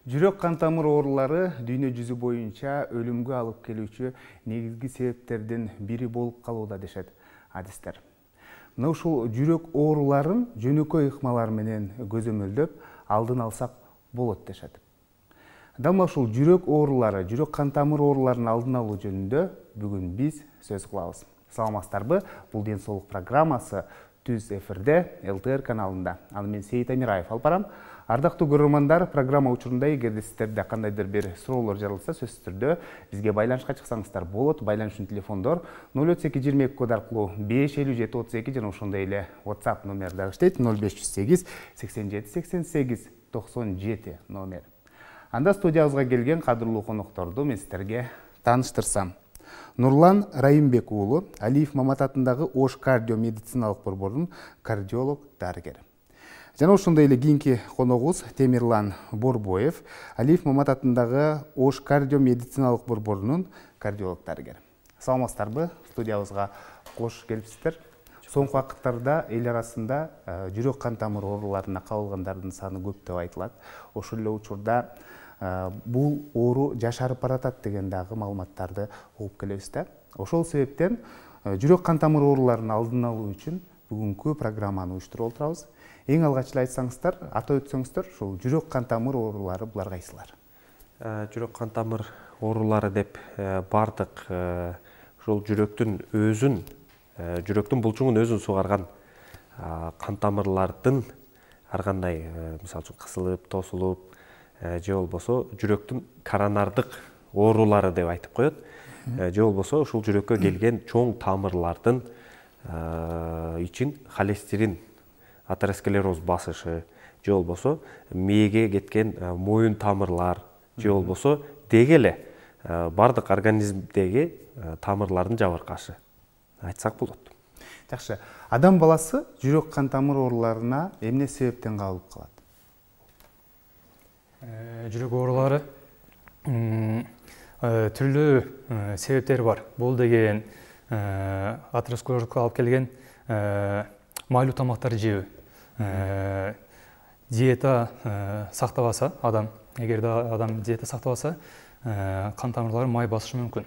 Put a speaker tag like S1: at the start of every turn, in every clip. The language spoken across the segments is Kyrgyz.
S1: Жүрөк кан тамыр оорулары дүйнө жүзү боюнча өлүмгө алып келүүчү негизги себептердин бири болуп калууда дешет адистер. Мына ушул жүрөк ооруларын жөнөкөй ыкмалар менен көзөмөлдөп алдын алсак болот дешет. Дал ушул жүрөк оорулары, жүрөк кан тамыр ооруларын алдын алуу жөнүндө бүгүн биз сөз кылабыз. Саламатсыздарбы? Бул ден соолук программасы түз эфирде ЛТР каналында. Аны мен Сейит Амираев алып барам. Ардактуу көрөрмандар, программа учурунда эгерде сиздерде кандайдыр бир суроолор жаралса, сөзсүз түрдө бизге байланышка чыксаңыздар болот. Байланышчу телефондор 03222 код аркылуу 55732 жана ошондой эле WhatsApp номер дагы иштейт 0508 87 88 97 номер. Анда студиябызга келген кадырлуу конокторду мен сиздерге тааныштырсам. Нурлан Райымбек уулу, Алиев Мамат атындагы Ош кардио медициналык борборунун кардиолог дарыгер. Жана ошондой эле кийинки коногубуз Темирлан Борбоев, Алиев Мамат атындагы Ош кардио медициналык борборунун кардиолог дарыгер. Саламатсыздарбы? Студиябызга кош келипсиздер. Соңку вакыттарда эл арасында жүрөк кан тамыр ооруларына кабылгандардын саны көп деп айтылат. Ошол эле учурда бул оору жашарып баратат деген дагы маалыматтарды угуп келебиз да. Ошол себептен жүрөк кан тамыр ооруларын алдын алуу үчүн бүгүнкү программаны уюштуруп отурабыз. Эң алгач эле айтсаңыздар, атап өтсөңүздөр, ушул жүрөк кан тамыр оорулары булар кайсылар?
S2: Жүрөк кан тамыр оорулары деп бардык ушул жүрөктүн өзүн, жүрөктүн булчуңун өзүн сугарган кан тамырлардын ар кандай, мисалы үчүн кысылып, тосулуп, же болбосо жүрөктүн коронардык оорулары деп айтып коет. Же болбосо ушул жүрөккө келген чоң тамырлардын ичин холестерин, атеросклероз басышы, же болбосо мээге кеткен моюн тамырлар, же болбосо деги эле бардык организмдеги тамырлардын жабыркашы айтсак болот.
S1: Жакшы. Адам баласы жүрөк кан тамыр ооруларына эмне себептен кабылып калат?
S3: Жүрөк оорулары түрлүү себептери бар. Бул деген атеросклерозго алып келген майлуу тамактарды жөө, диета сактабаса адам, эгерде адам диета сактабаса, кан тамырлары май басышы мүмкүн.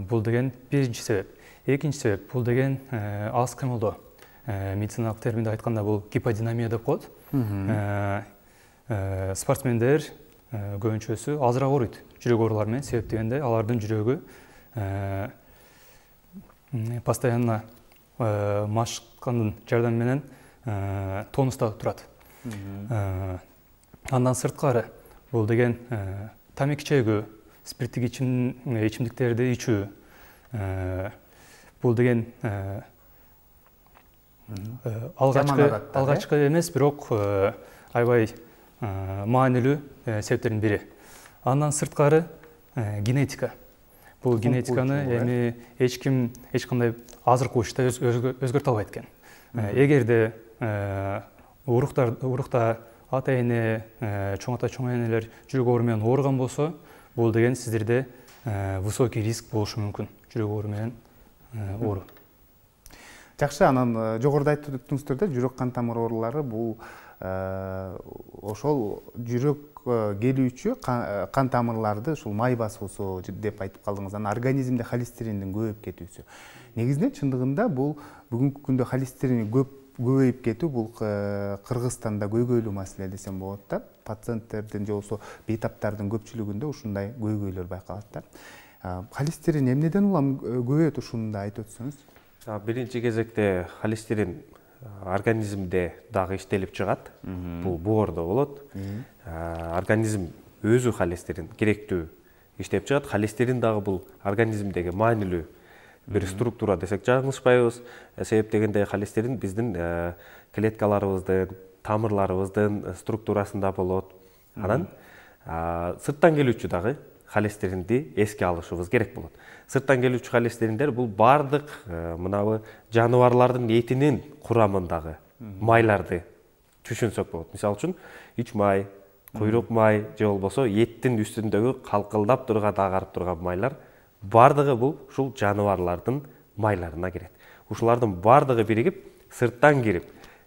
S3: Бул деген биринчи себеп. Экинчи себеп бул деген аз кыймылдоо. Медициналык терминде айтканда бул гиподинамия деп коет. Спортсмендер көбүнчөсү азыраак ооруйт. Жүрөк оорулары менен себептегенде алардын жүрөгү постоянно машыккандын жардамы менен тонуста турат. Андан сырткары бул деген тамеки чегүү, спирттик ичимдиктерди ичүү, бул деген алгачкы эмес, бирок аябай маанилүү себептердин бири. Андан сырткары генетика. Бул генетиканы эми эч кандай азыркы учурда өзгөртө албайт экен. Эгерде урукта ата эне, чоң ата чоң энелер жүрөк оору менен ооруган болсо, бул деген сиздерде высокий риск болушу мүмкүн. Жүрөк оору менен оору.
S1: Жакшы, анан жогоруда айтып өттүңүздөр да, жүрөк кан тамыр оорулары бул ошол жүрөк келүүчү кан тамырларды ушул май басуусу деп айтып калдыңыз. Анан организмде холестериндин көбөйүп кетүүсү. Негизинен чындыгында бул бүгүнкү күндө холестерин көбөйүп кетүү бул Кыргызстанда көйгөйлүү маселе десем болот да. Пациенттердин же болбосо бейтаптардын көпчүлүгүндө ушундай көйгөйлөр байкалат да. Холестерин эмнеден улам көбөйөт, ушуну да айтып өтсөңүз?
S2: Биринчи кезекте холестерин организмде дагы иштелип чыгат. Бул боордо болот. Организм өзү холестерин керектүү иштеп чыгат. Холестерин дагы бул организмдеги маанилүү бир структура десек жаңылышпайбыз. Себептегенде холестерин биздин клеткаларыбыздын, тамырларыбыздын структурасында болот. Анан сырттан келүүчү дагы холестеринди эске алышыбыз керек болот. Сырттан келүүчү холестериндер бул бардык мынабы жаныбарлардын этинин курамындагы майларды түшүнсөк болот. Мисалы үчүн ич май, куйрук май же болбосо эттин үстүндөгү калкылдап турган, агарып турган майлар бардығы бұл ушул жаныбарлардын майларына кирет. Ушулардын бардығы биригип, сырттан кирип,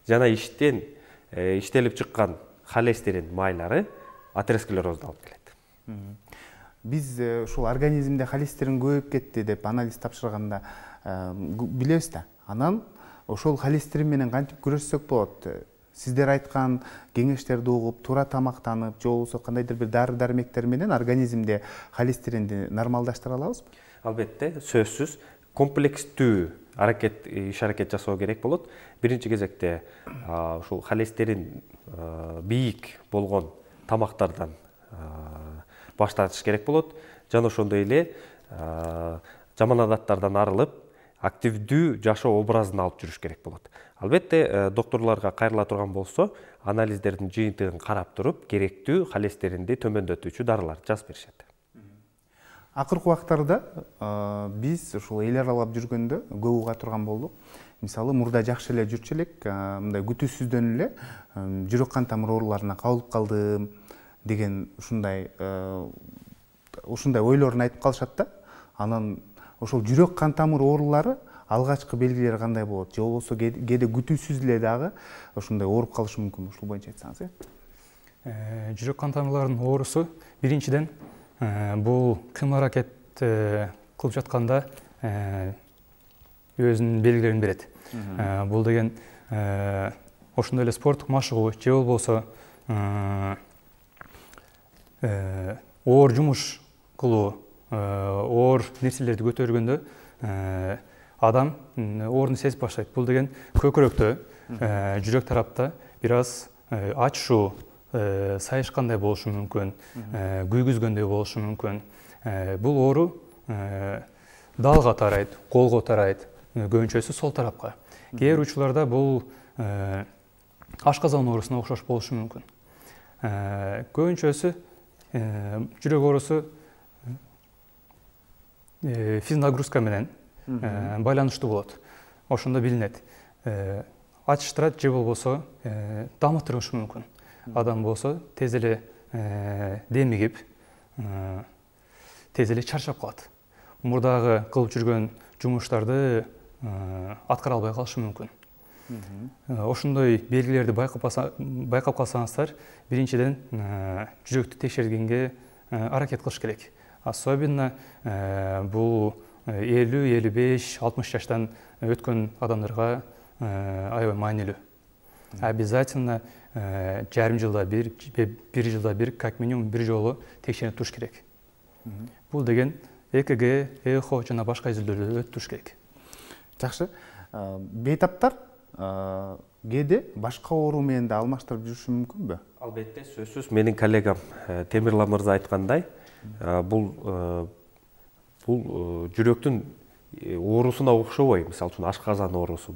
S2: жана иштелип чыккан холестерин майлары атеросклерозду алып келет.
S1: Биз ушул организмде холестерин көбөйүп кетти деп анализ тапшырганда билебиз да. Анан ошол холестерин менен кантип күрөшсөк болот? Сиздер айткан кеңештерди угуп, туура тамактанып, же болбосо кандайдыр бир дары-дармектер менен организмде холестеринди нормалдаштыра алабызбы?
S2: Албетте, сөзсүз комплекстүү иш аракет жасоо керек болот. Биринчи кезекте ушул холестерин бийик болгон тамактардан баш тартыш керек болот. Жана ошондой эле жаман адаттардан арылып, активдүү жашоо образын алып жүрүш керек болот. Албетте, докторлорго кайрыла турган болсо, анализдердин жыйынтыгын карап туруп, керектүү холестеринди төмөндөтүүчү дарыларды жазып беришет.
S1: Акыркы убактарда биз ушул эл аралап жүргөндө көп уга турган болдук. Мисалы, мурда жакшы эле жүрчү элек, мындай күтүүсүздөн эле жүрөк кан тамыр ооруларына кабылып калдым деген ушундай ойлорун айтып калышат да. Анан ошол жүрөк кан тамыр оорулары алгачкы белгилери кандай болот? Же болбосо кээде күтүүсүз эле дагы ошондой ооруп калышы мүмкүн. Ушул боюнча айтсаңыз.
S3: Жүрөк кан тамырларынын оорусу биринчиден бул кыймыл аракет кылып жатканда өзүнүн белгилерин берет. Бул деген ошондой эле спорттук машыгуу же болбосо оор жумуш кылуу, оор нерселерди көтөргөндө адам оорун сезип баштайт. Бул деген көкүрөктө, жүрөк тарапта бир аз ачышуу, сайышкандай болушу мүмкүн, күйгүзгөндөй болушу мүмкүн. Бул оору далга тарайт, колго тарайт, көбүнчөсү сол тарапка. Кээ бир учурларда бул ашказан оорусуна окшош болушу мүмкүн. Көбүнчөсү жүрөк оорусу физнагрузка менен байланыштуу болот. Ошондо билинет. Ачыштырат же болбосо дамыттырышы мүмкүн. Адам болсо тез эле демигип, тез эле чарчап калат. Мурдагы кылып жүргөн жумуштарды аткара албай калышы мүмкүн. Ошондой белгилерди байкап калсаңыздар, биринчиден жүрөктү текшергенге аракет кылыш керек. Особенно бул 50-55-60 жаштан өткөн адамдарга аябай маанилүү. Обязательно жарым жылда бир жылда бир, как минимум бир жолу текшерип туруш керек. Бул деген ЭКГ, эхо жана башка изилдөөлөрдү өтүп туруш керек.
S1: Жакшы. Бейтаптар кээде башка оору менен да алмаштырып жүрүшү мүмкүнбү?
S2: Албетте, сөзсүз менин коллегам Темирлан мырза айткандай, бул жүрөктүн оорусуна окшобой, мисалы үчүн ашказан оорусу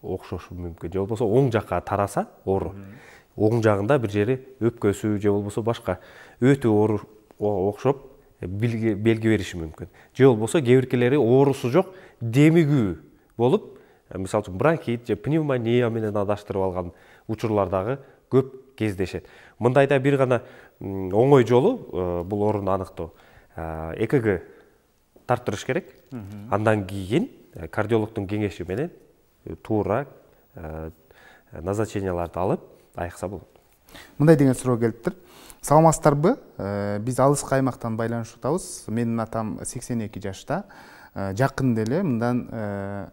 S2: окшошу мүмкүн. Же болбосо оң жакка тараса оору, оң жагында бир жери өпкөсү же болбосо башка өтө оору окшоп белги бериши мүмкүн. Же болбосо кээ биркелери оорусу жок, демигүү болуп, мисалы үчүн бронхит же пневмония менен адаштырып алган учурлардагы көп кездешет. Мындайда бир гана оңой жолу бул ооруну аныктоо. ЭКГ тарттырыш керек. Андан кийин кардиологдун кеңеши менен туура назначенияларды алып айыкса болот.
S1: Мындай деген суроо келиптир. Саламатсыздарбы? Биз алыскы аймактан байланышып атабыз. Менин атам 82 жашта. Жакында эле мындан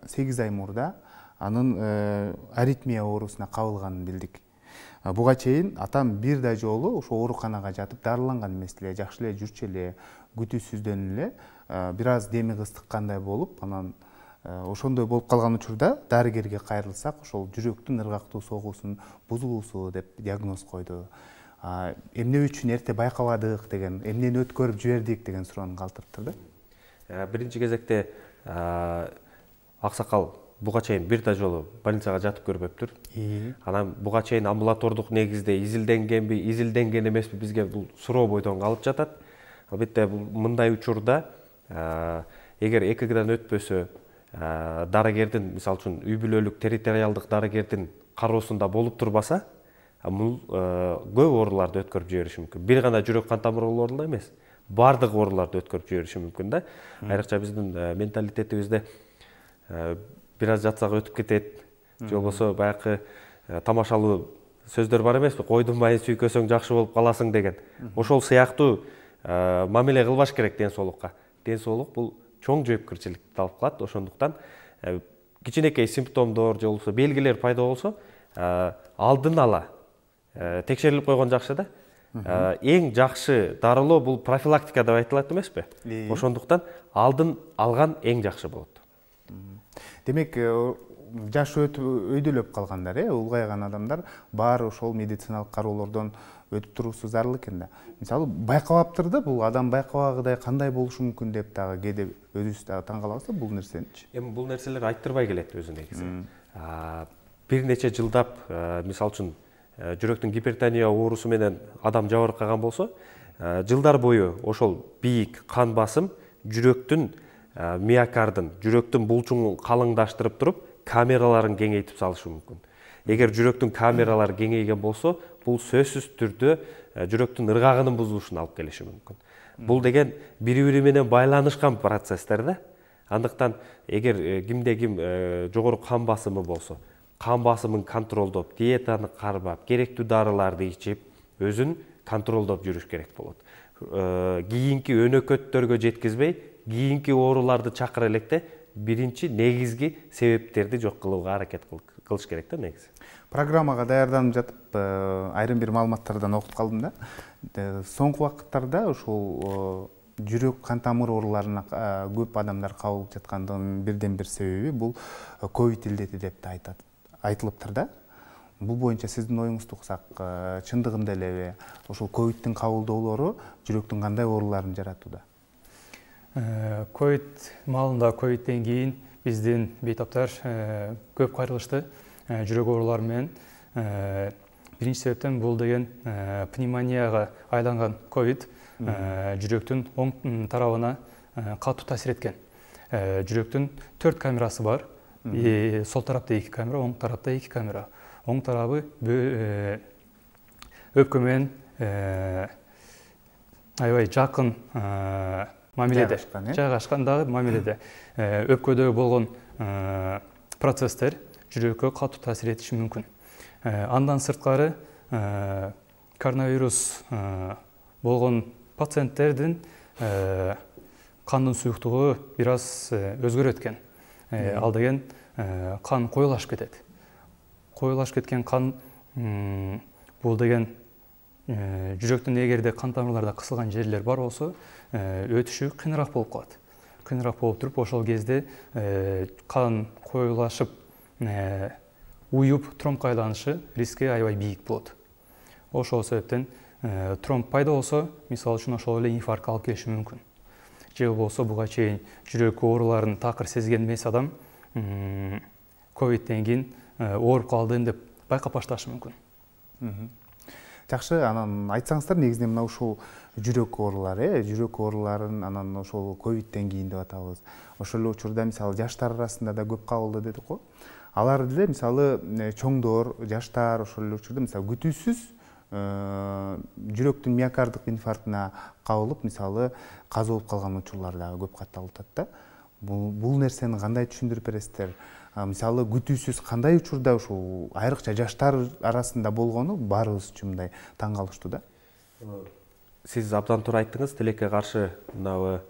S1: 8 ай мурда анын аритмия оорусуна кабылганын билдик. Буга чейин атам бир да жолу ошо ооруканага жатып дарыланган эмес эле, жакшы эле жүрчү эле, күтүүсүздөн эле бир аз деми кыстыккандай болуп, анан ошондой болуп калган учурда дарыгерге кайрылсак, ошол жүрөктүн ыргактуу согуусунун бузулуусу деп диагноз койду. Эмне үчүн эрте байкабадык деген, эмнени өткөрүп жибердик деген суроону калтырыптыр да.
S2: Биринчи кезекте аксакал буга чейин бир да жолу больницага жатып көрбөптүр. Анан буга чейин амбулатордук негизде изилденгенби, изилденген эмеспи, бизге бул суроо бойдон калып жатат. Албетте мындай учурда эгер ЭКГден өтпөсө, дарыгердин, мисалы үчүн үй бүлөлүк территориалдык дарыгердин кароосунда болуп турбаса, бул көп ооруларды өткөрүп жибериши мүмкүн. Бир гана жүрөк кан тамыр оорулары эле эмес, бардык ооруларды өткөрүп жибериши мүмкүн да. Айрыкча биздин менталитетибизде бир аз жатсак өтүп кетет, же болбосо баягы тамашалуу сөздөр бар эмеспи? Койдун майын сүйкөсөң жакшы болуп каласың деген. Ошол сыяктуу мамиле кылбаш керек ден соолукка. Ден соолук бул чоң жоопкерчиликти талап кылат. Ошондуктан кичинекей симптомдор же болбосо белгилер пайда болсо алдын ала текшерилип койгон жакшы да. Эң жакшы дарылоо бул профилактика деп айтылат эмеспи? Ошондуктан алдын алган эң жакшы болот.
S1: Демек, жаш өйдөлөп калгандар, улгайган адамдар баары ошол медициналык кароолордон өтүп туруусу зарыл экен да. Мисалы, байкабаптыр да, бул адам байкабагыдай кандай болушу мүмкүн деп дагы кээде өзүбүз дагы таң калабыз да бул нерсеничи.
S2: Эми бул нерселер айттырбай келет өзү негизи. Бир нече жылдап, мисалы үчүн жүрөктүн гипертония оорусу менен адам жабыркаган болсо, жылдар бою ошол бийик кан басым жүрөктүн миокардын, жүрөктүн булчуңун калыңдаштырып туруп, камераларын кеңейтип салышы мүмкүн. Эгер жүрөктүн камералары кеңейген болсо, бул сөзсүз түрдө жүрөктүн ыргагынын бузулушуна алып келиши мүмкүн. Бул деген бири-бири менен байланышкан процесстер да. Андыктан эгер кимде ким жогору кан басымы болсо, кан басымын контролдоп, диетаны кармап, керектүү дарыларды ичип, өзүн контролдоп жүрүш керек болот. Кийинки өнөкөттөргө жеткизбей, кийинки ооруларды чакыра электе биринчи негизги себептерди жок кылууга аракет кылыш керек да негизи.
S1: Программага даярданып жатып, айрым бир маалыматтардан окуп калдым да. Соңку вакыттарда ушул жүрөк кан тамыр ооруларына көп адамдар кабылып жаткандыгынын бирден бир себеби бул ковид илдети деп да айтылыптыр да. Бул боюнча сиздин оюңузду уксак, чындыгында элеби ошол ковидтин кабылдоолору жүрөктүн кандай ооруларын жаратууда?
S3: Ковид маалында, ковидтен кийин биздин бейтаптар көп кайрылышты жүрөк оорулары менен. Биринчи себептен бул деген пневмонияга айланган ковид жүрөктүн оң тарабына катуу таасир эткен. Жүрөктүн 4 камерасы бар. Сол тарапта 2 камера, оң тарапта 2 камера. Оң тарабы өпкө менен аябай жакын мамиледе, жайгашкандагы мамиледе. Өпкөдө болгон процесстер жүрөккө катуу таасир этиши мүмкүн. Андан сырткары коронавирус болгон пациенттердин кандын суюктугу бир аз өзгөрөт экен. Ал деген кан коюлашып кетет. Коюлашып кеткен кан бул деген жүрөктүн эгерде кан тамырларда кысылган жерлер бар болсо, өтүшү кыйыныраак болуп калат. Кыйыныраак болуп туруп, ошол кезде кан коюлашып, уюп тромбко айланышы риски аябай бийик болот. Ошол себептен тромб пайда болсо, мисалы үчүн ошол эле инфарктка алып келиши мүмкүн. Же болбосо буга чейин жүрөк ооруларын такыр сезген эмес адам ковидтен кийин ооруп калдым деп байкап башташы мүмкүн.
S1: Жакшы, анан айтсаңыздар, негизинен мына ушул жүрөк оорулары, жүрөк ооруларын анан ошол ковидтен кийин деп атабыз. Ошол эле учурда мисалы жаштар арасында да көп кабылды дедик го. Алар деле мисалы чоңдор, жаштар ошол эле учурда мисалы күтүүсүз жүрөктүн миокарддык инфарктына кабылып, мисалы каза болуп калган учурлар дагы көп катталып атат да. Бул нерсени кандай түшүндүрүп бересиздер? Мисалы күтүүсүз кандай учурда ушул айрыкча жаштар арасында болгону баарыбыз үчүн мындай таң калыштуу да.
S2: Сиз абдан туура айттыңыз, тилекке каршы мына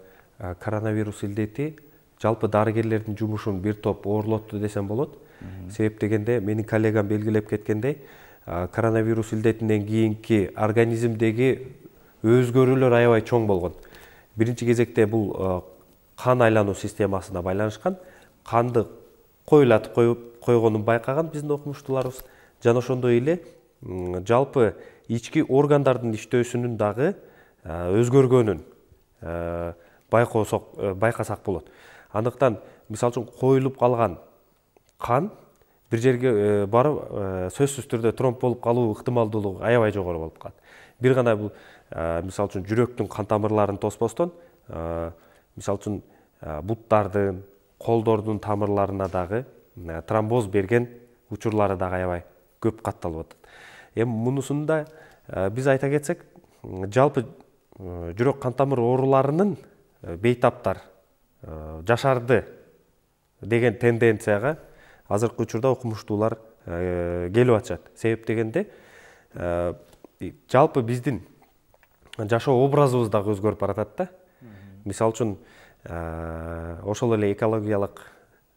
S2: коронавирус илдети жалпы дарыгерлердин жумушун бир топ оорлотту десем болот. Себеп дегенде менин коллегам белгилеп кеткендей, коронавирус илдетинен кийинки организмдеги өзгөрүүлөр аябай чоң болгон. Биринчи кезекте бул кан айлануу системасына байланышкан. Канды коюлатып койгонун байкаган биздин окумуштууларыбыз. Жана ошондой эле жалпы ички органдардын иштөөсүнүн дагы өзгөргөнүн байкасак болот. Андыктан мисалы үчүн коюлуп калган кан бир жерге барып сөзсүз түрдө тромб болуп калуу ыктымалдуулугу аябай жогору болуп калат. Бир гана бул мисалы үчүн жүрөктүн кан тамырларын тоспостон мисалы үчүн буттардын, колдордун тамырларына дагы тромбоз берген учурлары дагы аябай көп катталып атат. Эми мунусун да биз айта кетсек, жалпы жүрөк кан тамыр ооруларынын бейтаптар жашарды деген тенденцияга азыркы учурда окумуштуулар келип атышат. Себеп дегенде жалпы биздин жашоо образыбыз дагы өзгөрүп баратат да. Мисалы үчүн ошол эле экологиялык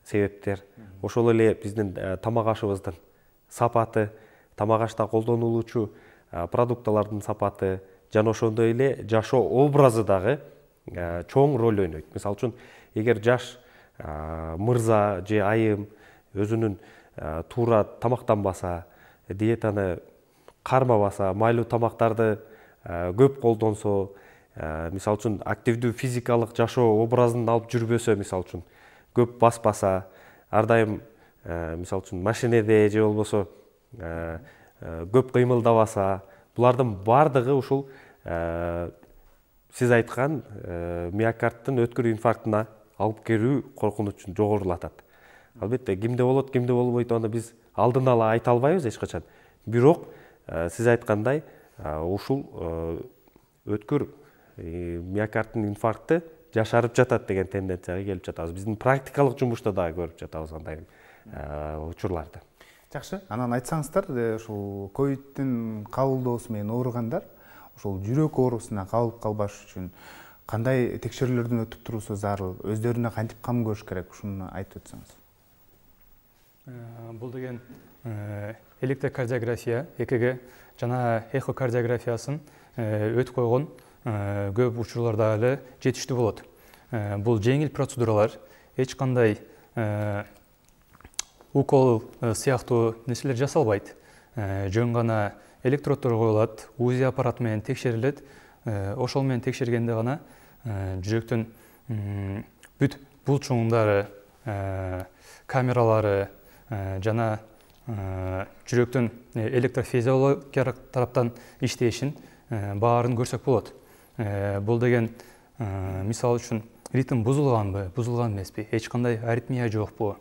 S2: себептер, ошол эле биздин тамак ашыбыздын сапаты, тамак ашта колдонулуучу продукталардын сапаты жана ошондой эле жашоо образы дагы чоң роль ойнойт. Мисалы үчүн эгер жаш мырза же айым өзүнүн туура тамактанбаса, диетаны кармабаса, майлуу тамактарды көп колдонсо, мисалы үчүн активдүү физикалык жашоо образын алып жүрбөсө, мисалы үчүн көп баспаса, ар дайым мисалы үчүн машинеде же болбосо көп кыймылдабаса, булардын бардыгы ушул сиз айткан миокардтын өткүр инфарктына алып келүү коркунучун жогорулатат. Албетте, кимде болот, кимде болбойт, аны биз алдын ала айта албайбыз эч качан. Бирок сиз айткандай, ушул өткүр миокардтын инфаркты жашарып жатат деген тенденцияга келип жатабыз. Биздин практикалык жумушта дагы көрүп жатабыз андай учурларды.
S1: Жакшы, анан айтсаңыздар, ушул ковидтин кабылдоосу менен ооругандар ушул жүрөк оорусуна кабылып калбаш үчүн кандай текшерүүлөрдөн өтүп турусу зарыл, өздөрүнө кантип кам көрүш керек, ушуну айтып өтсөңүз.
S3: Бул деген электрокардиография, ЭКГ жана эхокардиографиясын өтүп койгон көп учурларда эле жетиштүү болот. Бул жеңил процедуралар, эч кандай укол сыяктуу нерселер жасалбайт. Жөн гана электроддор коюлат, УЗИ аппараты менен текшерилет. Ошол менен текшергенде гана жүрөктүн бүт булчуңдары, камералары жана жүрөктүн электрофизиологиялык тараптан иштешин баарын көрсөк болот. Бул деген мисалы үчүн ритм бузулганбы, бузулган эмеспи, эч кандай аритмия жокпу,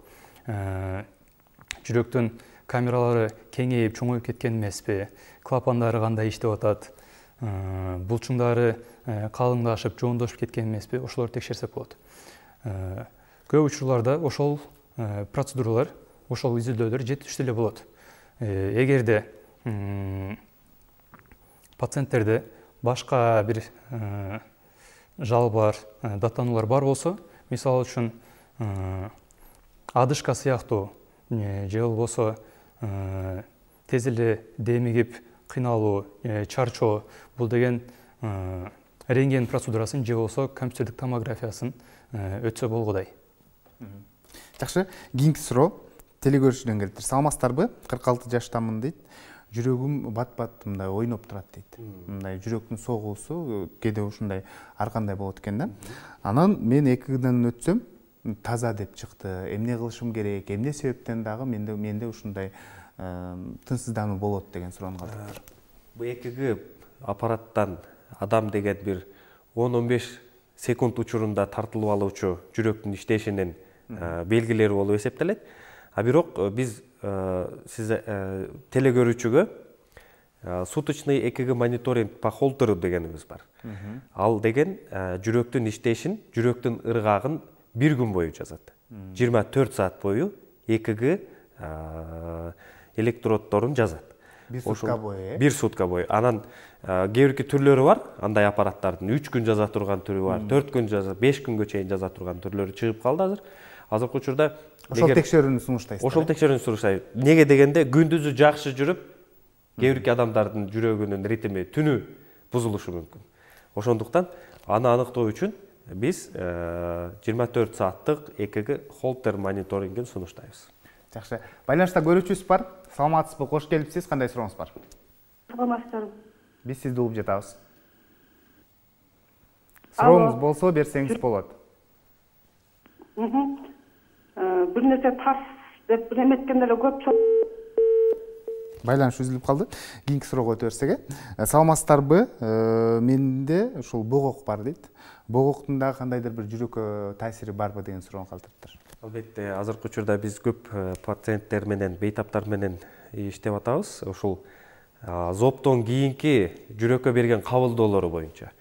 S3: жүрөктүн камералары кеңейип, чоңоюп кеткен эмеспи, клапандары кандай иштеп атат, булчуңдары калыңдашып, жоондошуп кеткен эмеспи, ошолорду текшерсек болот. Көп учурларда ошол процедуралар, ошол изилдөөлөр жетиштүү эле болот. Эгерде пациенттерде башка бир жалбар, даттануулар бар болсо, мисалы үчүн адышка сыяктуу же болбосо тез эле демигип кыйналуу, чарчоо, бул деген рентген процедурасын же болбосо компьютердик томографиясын өтсө болгудай.
S1: Жакшы, кийинки суроо телегөрүүчүдөн келиптир. Саламатсыздарбы? 46 жаштамын дейт. Жүрөгүм бат-бат мындай ойноп турат дейт. Мындай жүрөктүн согуусу кээде ушундай ар кандай болот экен да. Анан мен ЭКГдан өтсөм, таза деп чыкты. Эмне кылышым керек? Эмне себептен дагы менде ушундай тынчсыздануу болот деген суроону калтырыптыр.
S2: Бул ЭКГ аппараттан адам деген бир 10-15 секунд учурунда тартылып алуучу жүрөктүн иштешинин белгилери болуп эсептелет. А бирок биз сиз телегөрүүчүгө суточный ЭКГ мониторинг по холтеру дегенибиз бар. Ал деген жүрөктүн иштешин, жүрөктүн ыргагын бир күн бою жазат. 24 саат бою ЭКГ электроддорун жазат.
S1: Бир сутка бою.
S2: Бир сутка бою. Анан кээ бирки түрлөрү бар, андай аппараттардын 3 күн жаза турган түрү бар, 4 күн жаза, 5 күнгө чейин жаза турган түрлөрү чыгып калды азыр. Азыркы учурда
S1: ошол текшерүүнү сунуштайсыздар.
S2: Ошол текшерүүнү сунуштайбыз. Неге дегенде күндүзү жакшы жүрүп, кээ бирки адамдардын жүрөгүнүн ритми түнү бузулушу мүмкүн. Ошондуктан аны аныктоо үчүн биз 24 сааттык ЭКГ холтер мониторингин сунуштайбыз.
S1: Жакшы. Байланышта көрүүчүбүз бар. Саламатсызбы? Кош келипсиз. Кандай сурооңуз бар?
S4: Саламатсыздарбы?
S1: Биз сизди угуп жатабыз. Сурооңуз болсо берсеңиз болот.
S4: Бир нерсе тас деп эметкенде эле көп.
S1: Байланыш үзүлүп калды. Кийинки суроого өтө берсек, саламатсыздарбы? Менде ушул богок бар дейт. Богоктун дагы кандайдыр бир жүрөккө таасири барбы деген суроону калтырыптыр.
S2: Албетте, азыркы учурда биз көп пациенттер менен, бейтаптар менен иштеп атабыз. Ушул зооптон кийинки жүрөккө берген кабылдоолору боюнча.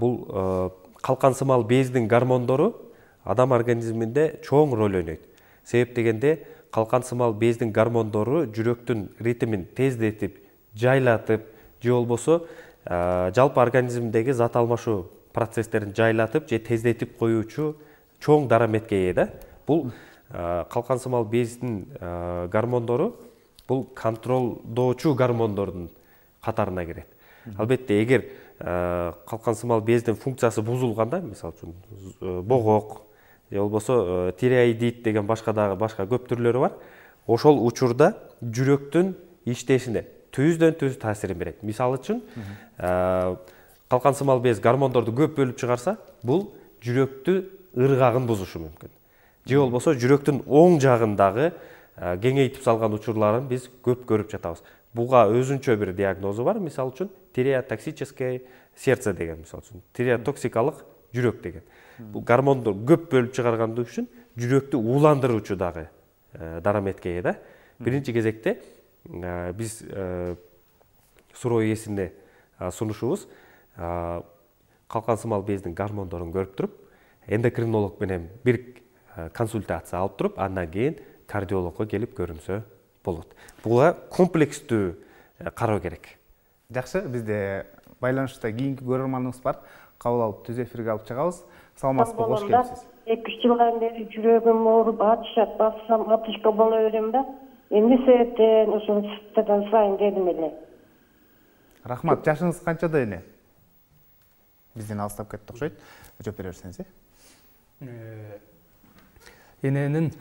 S2: Бул калкансымал бездин гормондору адам организминде чоң роль ойнойт. Себеп дегенде калкансымал бездин гормондору жүрөктүн ритмин тездетип, жайлатып, же болбосо жалпы организмдеги зат алмашуу процесстерин жайлатып же тездетип коюучу чоң дараметке ээ да. Бул калкансымал бездин гормондору бул контролдоочу гормондордун катарына кирет. Албетте, эгер калкансымал бездин функциясы бузулганда, мисалы үчүн богок же болбосо тиреоидит деген башка көп түрлөрү бар, ошол учурда жүрөктүн иштешине түздөн түз таасирин берет. Мисалы үчүн калкансымал без гормондорду көп бөлүп чыгарса, бул жүрөктү ыргагын бузушу мүмкүн. Же болбосо жүрөктүн оң жагындагы кеңейтип салган учурларын биз көп көрүп жатабыз. Буга өзүнчө бир диагнозу бар, мисалы үчүн тиреотоксическое сердце деген, мисалы үчүн тиреотоксикалык жүрөк деген. Бул гормондор көп бөлүп чыгаргандыгы үчүн жүрөктү ууландыруучу дагы дараметке ээ да. Биринчи кезекте биз суроо ээсине сунушубуз калкансымал бездин гормондорун көрүп туруп, эндокринолог менен бир консультация алып туруп, андан кийин кардиологко келип көрүнсө болот. Буга комплекстүү кароо керек.
S1: Жакшы, бизде байланышта кийинки көрөрманыбыз бар. Кабыл алып түз эфирге алып чыгабыз. Саламатсызбы, кош келипсиз.
S5: 2-3 жылдан бери жүрөгүм ооруп, атышат, бассам атышка боло берем да. Эмне себептен ошол сырттан сурайын дедим эле.
S1: Рахмат. Жашыңыз канчада эне? Бизден алыстап кетти окшойт. Жооп бере берсеңиз.
S3: Эненин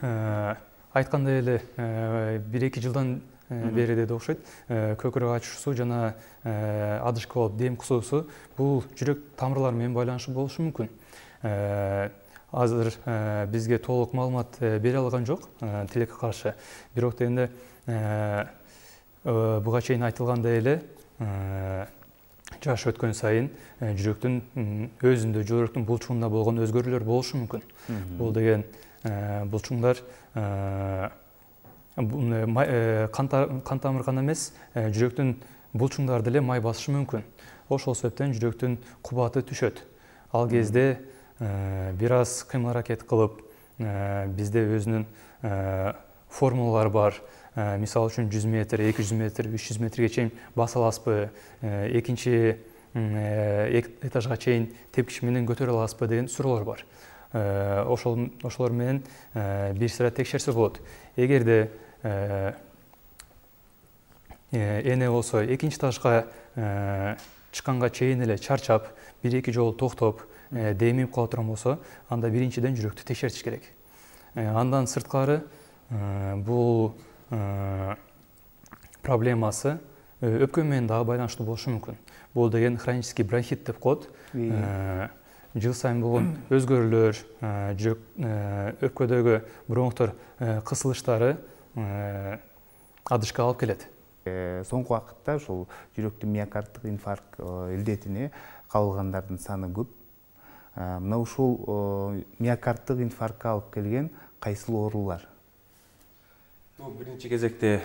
S3: айткандай эле 1-2 жылдан бери деди окшойт. Көкүрөк ачуусу жана адышка болуп дем кысуусу бул жүрөк тамырлары менен байланышлуу болушу мүмкүн. Азыр бизге толук маалымат бере алган жок тилекке каршы. Бирок дегенде буга чейин айтылгандай эле жаш өткөн сайын жүрөктүн өзүндө жүрөктүн булчугунда болгон өзгөрүүлөр болушу мүмкүн. Бул деген булчуңдар кан тамыр гана эмес, жүрөктүн булчуңдары деле май басышы мүмкүн. Ошол себептен жүрөктүн кубаты түшөт. Ал кезде бир аз кыймыл аракет кылып, бизде өзүнүн формулалары бар. Мисалы үчүн 100 метр, 200 метр, 300 метрге чейин баса аласызбы, экинчи этажга чейин тепкич менен көтөрө аласызбы деген суроолор бар. Ошолор менен бир сыра текшерсе болот. Эгерде эне болсо экинчи этажга чыкканга чейин эле чарчап, 1-2 жолу токтоп, демип кала турган болсо, анда биринчиден жүрөктү текшертиш керек. Андан сырткары бул проблемасы өпкө менен дагы байланыштуу болушу мүмкүн. Бул деген хронический бронхит деп коет. Жыл сайын болгон өзгөрүүлөр, жүрөк өпкөдөгү бронхтор кысылыштары адышка алып келет.
S1: Соңку убакытта ушул жүрөктүн миокардтык инфаркт илдетине кабылгандардын саны көп. Мына ушул миокардтык инфарктка алып келген кайсыл оорулар?
S2: Биринчи кезекте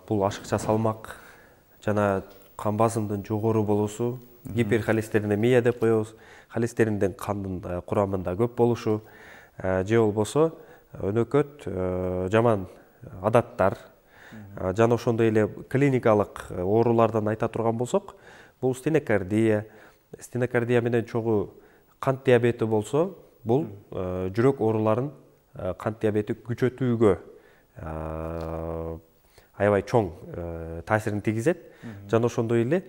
S2: бул ашыкча салмак жана кан басымдын жогору болуусу, гиперхолестеринемия деп коебуз. Холестериндин кандын курамында көп болушу, же болбосо өнөкөт жаман адаттар, жана ошондой эле клиникалык оорулардан айта турган болсок, бул стенокардия менен чогуу кант диабети болсо, бул жүрөк ооруларын кант диабети күчөтүүгө аябай чоң таасирин тийгизет. Жана ошондой эле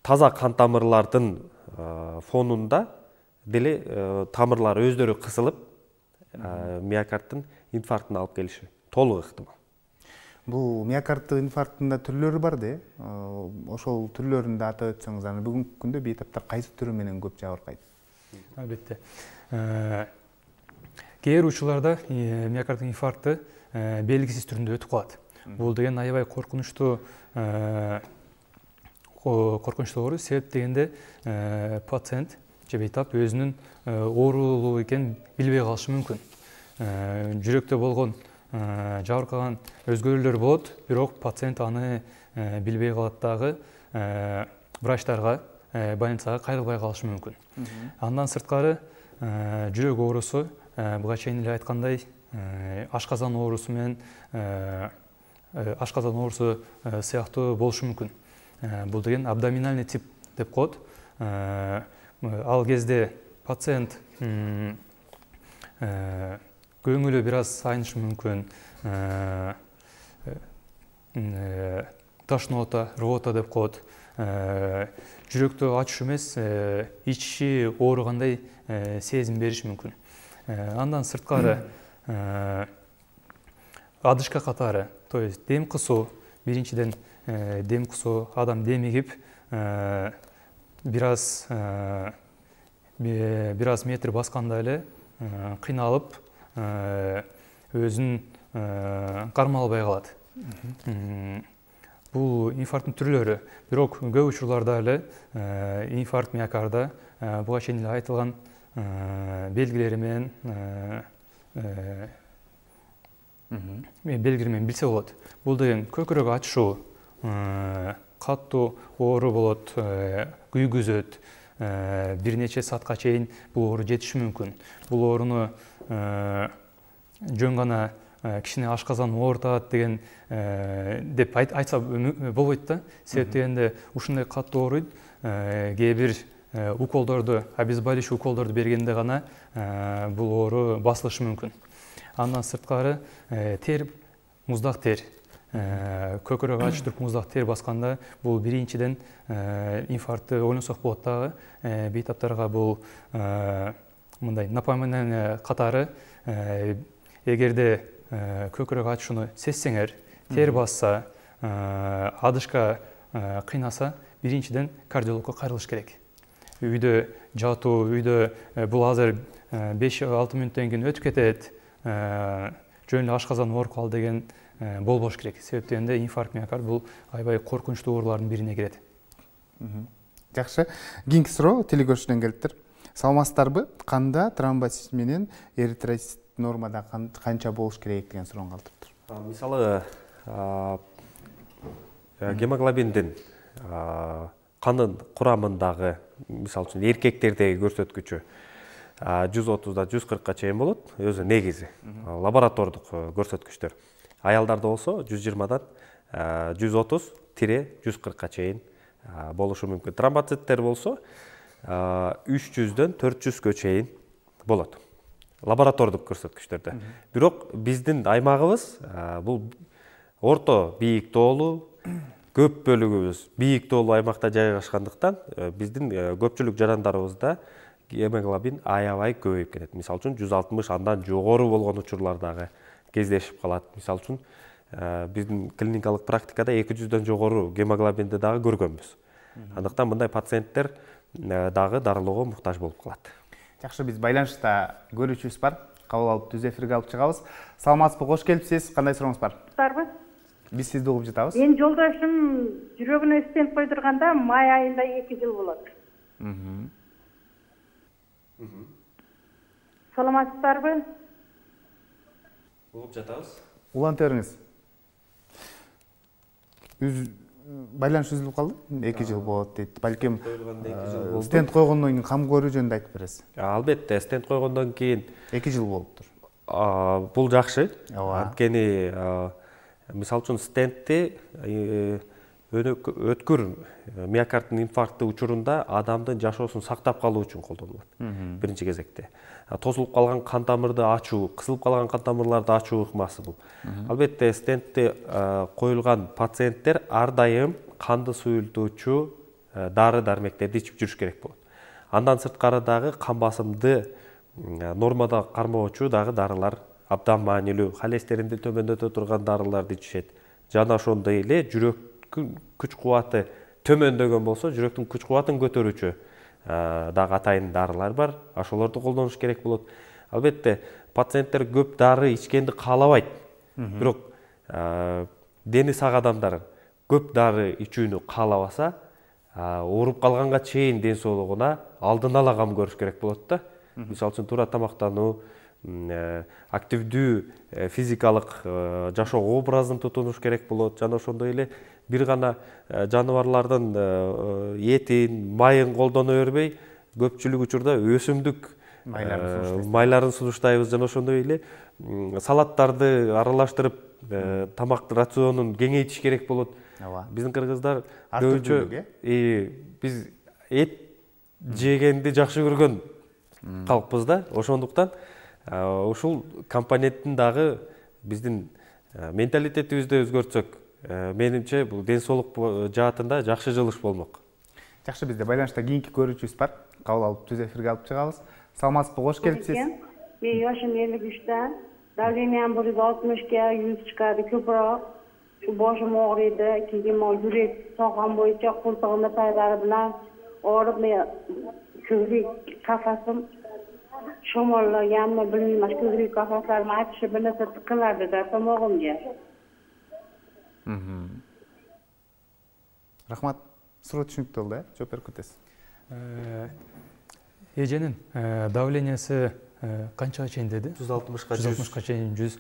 S2: таза кан тамырлардын фонунда деле тамырлар өздөрү кысылып миокардтын инфарктына алып келиши толук ыктымал.
S1: Бул миокардтык инфаркттын да түрлөрү бар да. Ошол түрлөрүн да атап өтсөңүз, аны бүгүнкү күндө бейтаптар кайсы түрү менен көп жабыркайт?
S3: Албетте. Кээ бир учурларда миокардтык инфаркты белгисиз түрүндө өтүп калат. Бул деген аябай коркунучтуу оору. Себеп дегенде пациент же бейтап өзүнүн оорулуу экенин билбей калышы мүмкүн. Жүрөктө болгон жабыркаган өзгөрүүлөр болот, бирок пациент аны билбей калат дагы, врачтарга, больницага кайрылбай калышы мүмкүн. Андан сырткары жүрөк оорусу, буга чейин эле айткандай, ашказан оорусу менен ашказан оорусу сыяктуу болушу мүмкүн. Бул деген абдоминальный тип деп коет. Ал кезде пациент көңүлү бир аз айнышы мүмкүн, тошнота, рвота деп коет. Жүрөктү ачыш эмес, ичи ооругандай сезим бериши мүмкүн. Андан сырткары адышка катары, то есть дем кысуу, биринчиден дем кысуу, адам демигип, бир аз метр басканда эле кыйналып, өзүн кармалбай калат. Бул инфаркттын түрлөрү, бирок көп учурларда эле инфаркт миокарда буга чейин эле айтылган белгилери менен билсе болот. Бул деген көкүрөк ачышуу, каттуу оору болот, күйгүзөт, бир нече саатка чейин бул оору жетиши мүмкүн. Бул ооруну жөн гана кичине ашказан оорутат деген деп айтса болбойт да. Себеп дегенде ушундай каттуу ооруйт, кээ бир уколдорду, обезболивающий уколдорду бергенде гана бул оору басылышы мүмкүн. Андан сырткары тер, муздак тер, көкүрөк ачтырып муздак тер басканда бул биринчиден инфарктты ойлонсок болот дагы. Бейтаптарга бул мындай напоминание катары, эгерде көкүрөк ачышууну сезсеңер, тер басса, адышка кыйнаса, биринчиден кардиологко кайрылыш керек. Үйдө жатуу, үйдө бул азыр 5-6 мүнөттөн кийин өтүп кетет, жөн эле ашказан ооруп калды деген болбош керек. Себеп дегенде инфаркт миокард бул аябай коркунучтуу оорулардын бирине кирет.
S1: Жакшы. Кийинки суроо телекөрүүчүдөн келиптир. Саламатсыздарбы? Канда тромбоцит менен эритроцит нормада канча болуш керек деген суроону калтырыптыр.
S2: Мисалы, гемоглобиндин канын курамындагы, мисалы үчүн эркектердеги көрсөткүчү 130-да 140-ка чейин болот, өзү негизи лаборатордук көрсөткүчтөр. Аялдарда болсо 120-дан 130-140-ка чейин болушу мүмкүн. Тромбоциттер болсо 300-дөн 400-кө чейин болот. Лаборатордук көрсөткүчтөрдө. Бирок биздин аймагыбыз бул орто бийик тоолуу, көп бөлүгүбүз бийик тоолуу аймакта жайгашкандыктан биздин көпчүлүк жарандарыбызда гемоглобин аябай көбөйүп кетет. Мисалы үчүн 160 андан жогору болгон учурлардагы кездешип калат. Мисалы үчүн биздин клиникалык практикада 200-дөн жогору гемоглобинди дагы көргөнбүз. Андыктан мындай пациенттер дагы дарылоого муктаж болуп калат.
S1: Жакшы, биз байланышта көрүүчүбүз бар. Кабыл алып түз эфирге алып чыгабыз. Саламатсызбы, кош келипсиз. Кандай сурооңуз бар?
S4: Барбы?
S1: Биз сизди угуп жатабыз.
S4: Менин жолдошум жүрөгүнө стент койдурганда май айында 2 жыл болот. Саламатсыздарбы?
S2: Угуп жатабыз.
S1: Уланта бериңиз. Байланыш үзүлүп калды. 2 жыл болот дейт. Балким стент койгондон кийин кам көрүү жөнүндө айтып бересиз.
S2: Албетте, стент койгондон кийин
S1: 2 жыл болуптур.
S2: Бул жакшы.
S1: Ооба.
S2: Анткени мисалы үчүн стентти өткүр миокардтын инфаркты учурунда адамдын жашоосун сактап калуу үчүн колдонулат. Биринчи кезекте. Тосулуп калган кан тамырды ачуу, кысылып калган кан тамырларды ачуу ыкмасы бул. Албетте стентти коюлган пациенттер ар дайым канды суюлтуучу дары-дармектерди ичип жүрүш керек болот. Андан сырткары дагы кан басымды нормада кармоочу дагы дарылар, абдоманилүү, холестеринди төмөндөтө турган дарыларды ичишет. Жана ошондой эле жүрөктүн күч кубаты төмөндөгөн болсо, жүрөктүн күч кубатын көтөрүүчү дагы атайын дарылар бар. Ошолорду колдонуш керек болот. Албетте, пациенттер көп дары ичкенди каалабайт. Бирок дени сак адамдар көп дары ичүүнү каалабаса, ооруп калганга чейин ден соолугуна алдын ала кам көрүш керек болот да. Мисалы үчүн туура тамактануу, активдүү физикалык жашоо образын тутунуш керек болот. Жана ошондой эле бир гана жаныбарлардын этин, майын колдоно бербей, көпчүлүк учурда өсүмдүк майларын сунуштайбыз. Жана ошондой эле салаттарды аралаштырып тамак рационун кеңейтиш керек болот. Биздин кыргыздар көбүнчө биз эт жегенди жакшы көргөн калкпыз да. Ошондуктан ушул компоненттин дагы биздин менталитетибизди өзгөртсөк, менимче бул ден соолук жаатында жакшы жылыш болмок.
S1: Жакшы, бизде байланышта кийинки көрүүчүбүз бар. Кабыл алып түз эфирге алып чыгабыз. Саламатсызбы, кош келипсиз.
S5: Мен жашым 53-та. Давлениям 160-га 100 чыкады көбүрөөк. Şu boşum ağrıydı, keyin o yürek soğan boyunca kulağımda payları bilen ağrıp köylü kafasım şomarla yanma bilmem köylü kafaslarımı açışı bana tıkılardı da tamamım diye.
S1: Рахмат. Суроо түшүнүктүү болду, жооп берип кетесиз.
S3: Эженин давлениясы канчага чейин деди?
S2: 160-га
S3: 160-га чейин 100.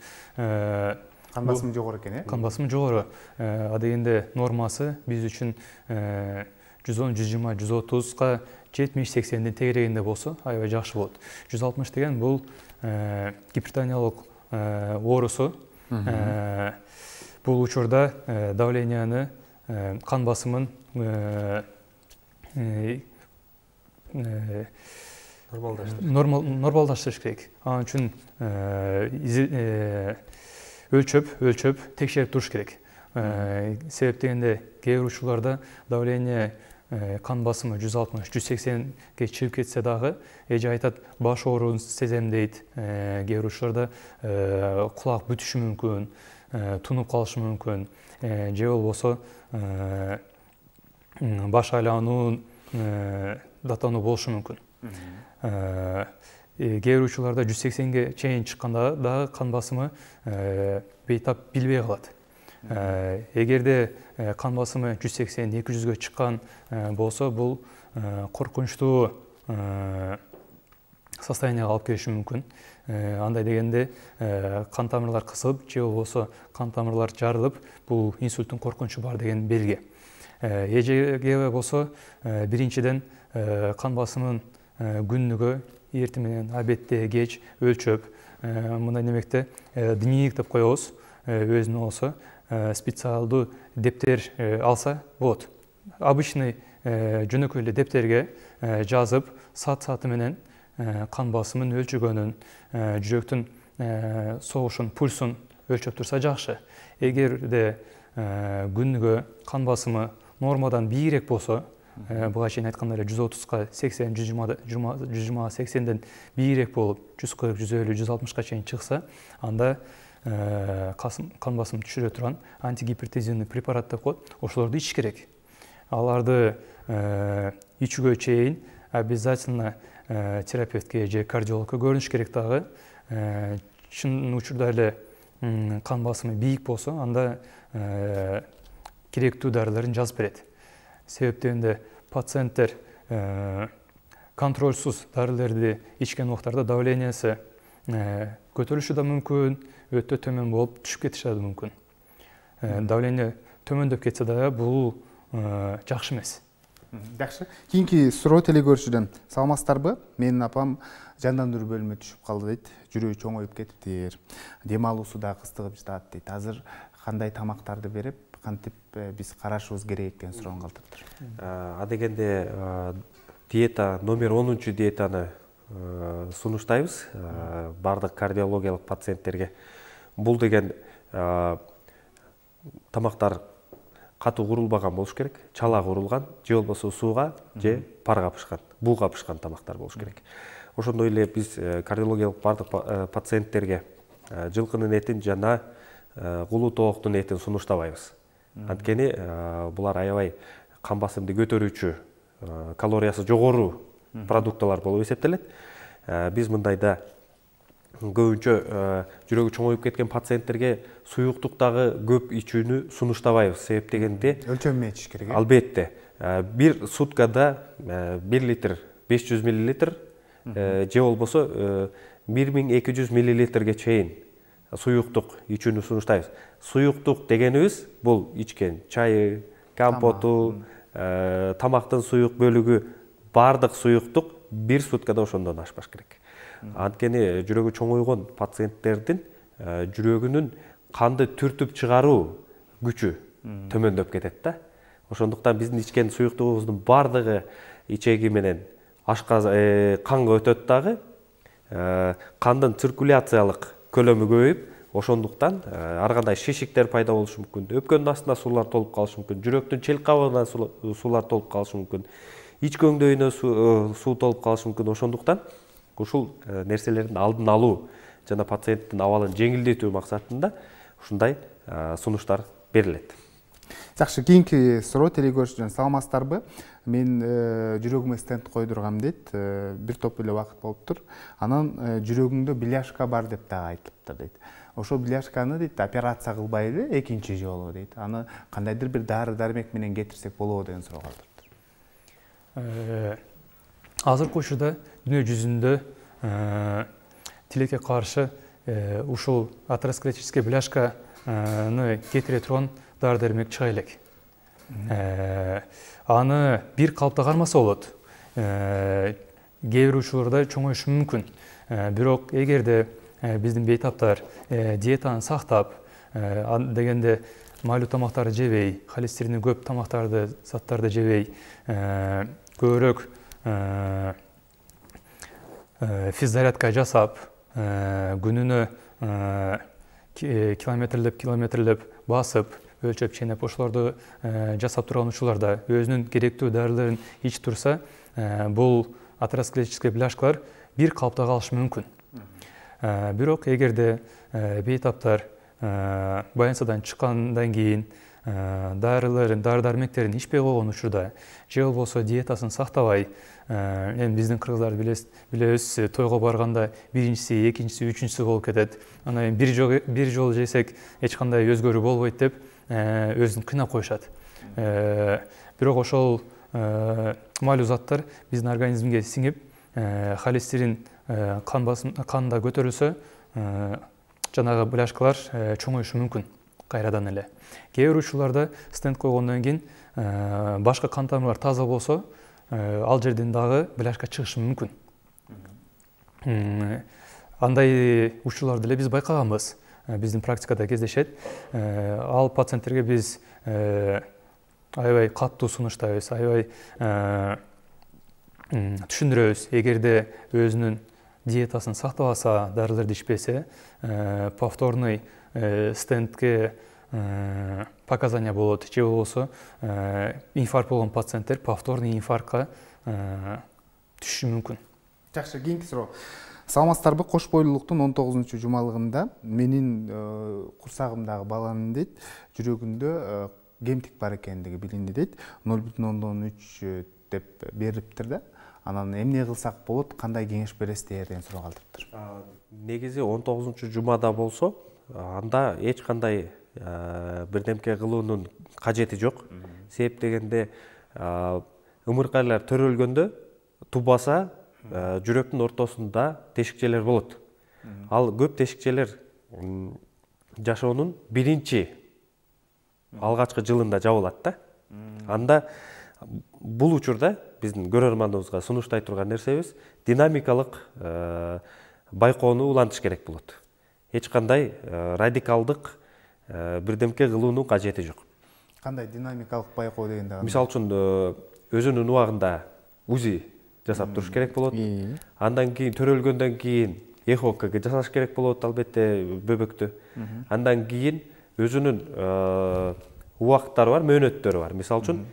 S1: Кан басымы жогору экен, э?
S3: Кан басымы жогору. Адегенде нормасы биз үчүн 110, 120, 130га 70-80ден тегерегенде болсо, аябай жакшы болот. 160 деген бул гипертониялык оорусу. Бул учурда давленияны, кан басымын нормалдаштырыш керек. Анын үчүн өлчөп текшерип туруш керек. Себеп дегенде кээ бир учурларда давление кан басымы 160-180ге чыгып кетсе дагы, эже айтат, баш ооруун сезем дейт. Кээ бир учурларда кулак бүтүшү мүмкүн, тунуп калышы мүмкүн, же болбосо баш айлануу, даттануу болушу мүмкүн. Кээ бир учурларда 180ге чейин чыкканда дагы кан басымы бейтап билбей калат. Эгерде кан басымы 180-200ге чыккан болсо, бул коркунучтуу состоянияга алып келиши мүмкүн. Андай дегенде кан тамырлар кысылып, же болбосо кан тамырлар жарылып, бул инсульттун коркунучу бар деген белги. Эжеге болсо, биринчиден кан басымын күнүгө эртең менен, абедте, кеч өлчөп, мындай немекте дневник деп коебуз, өзүнө болсо специалдуу дептер алса болот. Обычный жөнөкөй эле дептерге жазып, саат-сааты менен кан басымын өлчөгөнүн, жүрөктүн согушун, пульсун өлчөп турса жакшы. Эгерде күнүгө кан басымы нормадан бийирээк болсо, буга чейин айткандай эле 130га 80, 120-80ден бийирээк болуп, 140, 150, 160га чейин чыкса, анда кан басымын түшүрө турган антигипертензивный препарат деп коет, ошолорду ич керек. Аларды ичүүгө чейин обязательно терапевтке же кардиологко көрүнүш керек дагы. Чын учурда эле кан басымы бийик болсо, анда керектүү дарыларын жазып берет. Себеп дегенде пациенттер контрольсуз дарыларды ичкен убактарда давлениясы көтөрүлүшү да мүмкүн, өтө төмөн болуп түшүп кетиши да мүмкүн. Давление төмөндөп кетсе да бул жакшы эмес.
S1: Жакшы. Кийинки суроо телекөрүүчүдөн. Саламатсыздарбы? Менин апам жандандыруу бөлүмүнө түшүп калды дейт. Жүрөгү чоңоюп кетиптир. Дем алуусу да кыстыгып жатат дейт. Азыр кандай тамактарды берип, кантип биз карашыбыз керек деген суроону калтырыптыр.
S2: Адегенде диета номер 10 диетаны сунуштайбыз бардык кардиологиялык пациенттерге. Бул деген тамактар катуу курулбаган болуш керек, чала курулган, же болбосо сууга же парга пышкан, бууга пышкан тамактар болуш керек. Ошондой эле биз кардиологиялык бардык пациенттерге жылкынын этин жана кулу тооктун этин сунуштабайбыз. Анткени булар аябай кан басымды көтөрүүчү, калориясы жогору продукталар болуп эсептелет. Биз мындайда көбүнчө жүрөгү чоңоюп кеткен пациенттерге суюктуктагы көп ичүүнү сунуштабайбыз. Себеп дегенде
S1: өлчөмү ичиш керек.
S2: Албетте, бир суткада 1 литр 500 мл же болбосо 1200 миллилитрге чейин суюктук ичүүнү сунуштайбыз. Суюктук дегенибиз бул ичкен чайы, компоту, тамактын суюк бөлүгү, бардык суюктук 1 суткада ошондон ашпаш керек. Анткени жүрөгү чоңойгон пациенттердин жүрөгүнүн канды түртүп чыгаруу күчү төмөндөп кетет да. Ошондуктан биздин ичкен суюктугубуздун бардыгы ичеги менен канга өтөт дагы. Кандын циркуляциялык көлөмү көбөйүп, ошондуктан ар кандай шишиктер пайда болушу мүмкүн, өпкөнүн астына суулар толуп калышы мүмкүн, жүрөктүн челик кабыгына суулар толуп калышы мүмкүн, ич көңдөйүнө суу толуп калышы мүмкүн. Ошондуктан ушул нерселердин алдын алуу жана пациенттин абалын жеңилдетүү максатында ушундай сунуштар берилет.
S1: Жакшы, кийинки суроо телекөрүүчүлөр саламатсыздарбы? Мен жүрөгүмө стенд койдургам дейт. Бир топ эле убакыт болуптур. Анан жүрөгүңдө бляшка бар деп дагы айтылыптыр дейт. Ошол бляшканы дейт операция кылбайлы экинчи жолу дейт. Аны кандайдыр бир дары дармек менен кетирсек болобу деген суроо калтырыптыр.
S3: Азыркы учурда дүйнө жүзүндө тилекке каршы ушул атеросклеротический бляшканы кетире турган дары дармек чыга элек. Аны бир калыпта кармаса болот. Кээ бир учурларда чоңоюшу мүмкүн. Бирок эгерде биздин бейтаптар диетаны сактап, дегенде майлуу тамактарды жебей, холестерини көп тамактарды, заттарды жебей, көбүрөөк физзарядка жасап, күнүнө километрлеп басып, өлчөп ченеп ошолорду жасап турган учурларда өзүнүн керектүү дарыларын ичип турса, бул атеросклеротический бляшкалар бир калыпта калышы мүмкүн. Бирок эгерде бейтаптар больницадан чыккандан кийин дары дармектерин ичпей койгон учурда, же болбосо диетасын сактабай, эми биздин кыргыздарды билебиз, тойго барганда биринчиси, экинчиси, үчүнчүсү болуп кетет. Анан бир жолу жесек эч кандай өзгөрүү болбойт деп өзүн кыйнап коюшат. Бирок ошол майлуу заттар биздин организмге сиңип, холестерин канда көтөрүлсө, жанагы бляшкалар чоңоюшу мүмкүн кайрадан эле. Кээ бир учурларда стенд койгондон кийин башка кан тамырлар таза болсо, ал жерден дагы бляшка чыгышы мүмкүн. Андай учурларды эле биз байкаганбыз. Биздин практикада кездешет. Ал пациенттерге биз аябай катуу сунуштайбыз, аябай түшүндүрөбүз. Эгерде өзүнүн диетасын сактабаса, дарыларды ичпесе, повторный стендке показания болот. Же болбосо инфаркт болгон пациенттер повторный инфарктка түшүшү мүмкүн.
S1: Жакшы, кийинки суроо. Саламатсыздарбы? Кош бойлуулуктун 19-жумалыгында менин курсагымдагы баланын дейт, жүрөгүндө кемтик бар экендиги билинди дейт. 0,3 деп бериптир да. Анан эмне кылсак болот, кандай кеңеш бересиздер деген суроо калтырыптыр.
S2: Негизи 19-жумада болсо, анда эч кандай бирдемке кылуунун кажети жок. Себеп дегенде ымыркайлар төрөлгөндө тубаса жүрөктүн ортосунда тешикчелер болот. Ал көп тешикчелер жашоонун биринчи алгачкы жылында жабылат да. Анда бул учурда биздин көрөрмандыбызга сунуштай турган нерсебиз динамикалык байкоону улантыш керек болот. Эч кандай радикалдык бирдемке кылуунун кажети жок.
S1: Кандай динамикалык байкоо дегенде?
S2: Мисалы үчүн өзүнүн убагында УЗИ жасап туруш керек болот. Андан кийин төрөлгөндөн кийин ЭХО-га жасаш керек болот, албетте бөбөктү. Андан кийин өзүнүн убакыттары бар, мөөнөттөрү бар. Мисалы үчүн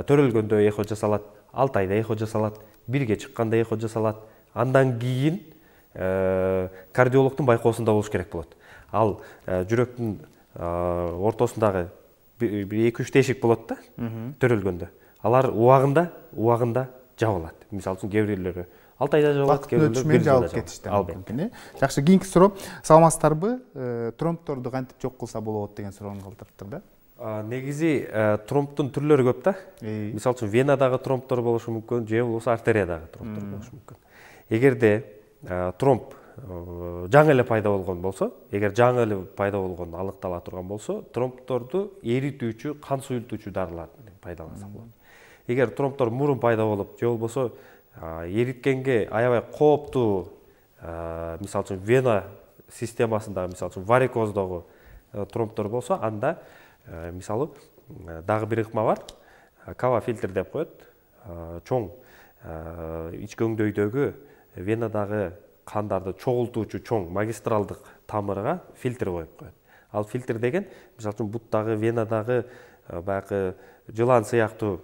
S2: төрөлгөндө ЭХО жасалат, 6 айда ЭХО жасалат, бирге чыкканда ЭХО жасалат. Андан кийин кардиологдун байкоосунда болуш керек болот. Ал жүрөктүн ортосундагы 2-3 тешик болот да, төрөлгөндө. Алар убагында жабылат. Мисалы үчүн кээ бирлери 6 айда жабылат, кээ бирлери 1 жылда
S1: кетишти мүмкүн. Жакшы, кийинки суроо. Саламатсыздарбы? Тромбторду кантип жок кылса болот деген суроону калтырыптыр да.
S2: Негизи тромбтун түрлөрү көп да. Мисалы үчүн венадагы тромбтор болушу мүмкүн, же болбосо артериядагы тромбтор болушу мүмкүн. Эгерде тромб жаңы эле пайда болгон болсо, эгер жаңы эле пайда болгон аныктала турган болсо, тромбторду эритүүчү, кан суюлтуучу дарылар менен пайдалансак болот. Эгер тромбтор мурун пайда болуп, же болбосо эриткенге аябай кооптуу, мисалы үчүн вена системасындагы, мисалы үчүн варикоздогу тромбтор болсо, анда мисалы дагы бир ыкма бар, кава фильтр деп коет, чоң ички өңдөйдөгү венадагы кандарды чогултуучу чоң магистралдык тамырга фильтр коюп коет. Ал фильтр деген, мисалы үчүн буттагы, венадагы баягы жылан сыяктуу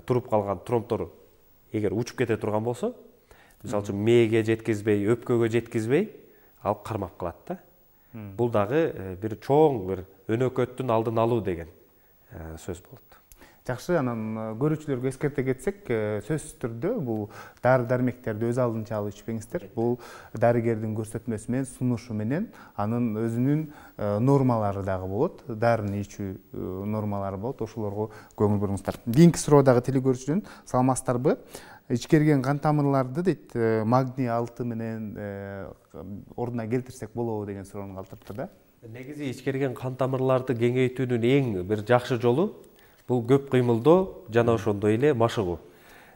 S2: туруп калган тромбтор эгер учуп кете турган болсо, мисалы үчүн мээге жеткизбей, өпкөгө жеткизбей, ал кармап калат да. Бул дагы бир чоң бир өнөкөттүн алдын алуу деген сөз болот.
S1: Жакшы, анан көрүүчүлөргө эскерте кетсек, сөзсүз түрдө бул дары дармектерди өз алдынча алып ичпеңиздер. Бул дарыгердин көрсөтмөсү менен, сунушу менен, анын өзүнүн нормалары дагы болот, дарыны ичүү нормалары болот. Ошолорго көңүл буруңуздар. Кийинки суроо дагы тили көрүүчүдөн, саламатсыздарбы? Ичкерген кан тамырларды дейт, магний 6 менен ордуна келтирсек болобу деген суроону калтырыпты да.
S2: Негизи ичкерген кан тамырларды кеңейтүүнүн эң бир жакшы жолу бул көп кыймылдоо жана ошондой эле машыгуу.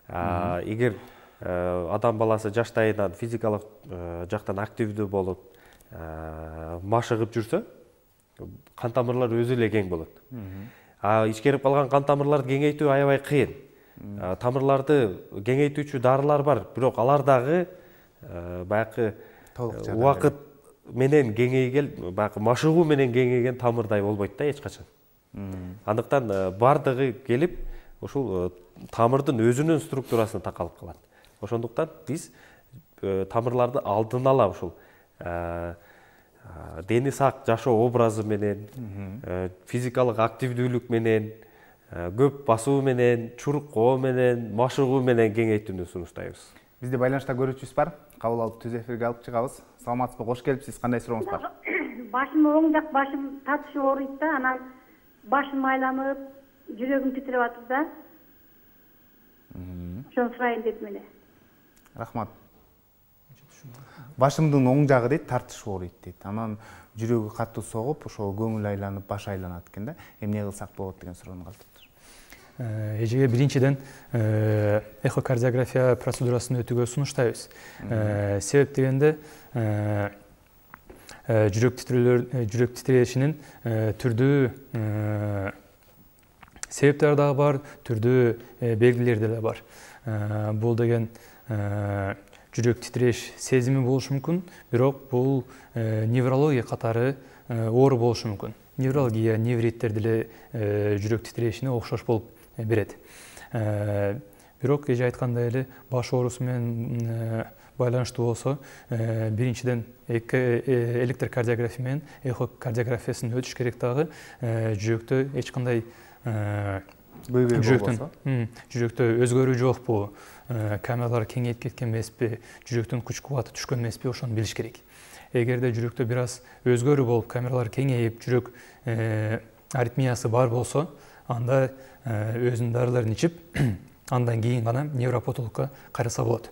S2: Эгер адам баласы жаштайынан физикалык жактан активдүү болуп, машыгып жүрсө, кан тамырлар өзү эле кең болот. Ичкерип калган кан тамырларды кеңейтүү аябай кыйын. Тамырларды кеңейтүүчү дарылар бар, бирок алар дагы баягы убакыт менен кеңейген, баягы машыгуу менен кеңейген тамырдай болбойт да эч качан. Андыктан бардыгы келип, ушул тамырдын өзүнүн структурасына такалып калат. Ошондуктан биз тамырларды алдын ала ушул дени сак жашоо образы менен, физикалык активдүүлүк менен, көп басуу менен, чуркоо менен, машыгуу менен кеңейтүүнү сунуштайбыз.
S1: Бизде байланышта көрүүчүбүз бар. Кабыл алып түз эфирге алып чыгабыз. Саламатсызбы? Кош келипсиз. Кандай сурооңуз бар?
S5: Башым оң жак башым татышып ооруйт да, анан башым айланып, жүрөгүм титиреп атат да. Ошону сурайын дедим эле.
S1: Рахмат. Башымдын оң жагы дейт, тартышып ооруйт дейт. Анан жүрөгү катуу согуп, ошол көңүл айланып, баш айланат экен да. Эмне кылсак болот деген суроону калтырыптыр.
S3: Эжеге биринчиден эхокардиография процедурасын өтүүгө сунуштайбыз. Себеп дегенде жүрөк титирешинин түрдүү себептери дагы бар, түрдүү белгилери деле бар. Бул деген жүрөк титиреш сезими болушу мүмкүн, бирок бул неврология катары оору болушу мүмкүн. Невралгия, невриттер деле жүрөк титирешине окшош болуп берет. Бирок эже айткандай эле баш оорусу менен байланыштуу болсо, биринчиден электрокардиография менен эхокардиографиясын өтүш керек дагы. Жүрөктө эч кандай жүрөктө өзгөрүү жокпу, камералар кеңейип кеткен эмеспи, жүрөктүн күч кубаты түшкөн эмеспи, ошону билиш керек. Эгерде жүрөктө бир аз өзгөрүү болуп, камералар кеңейип, жүрөк аритмиясы бар болсо, анда өзүнүн дарыларын ичип, андан кийин гана невропатологко караса болот.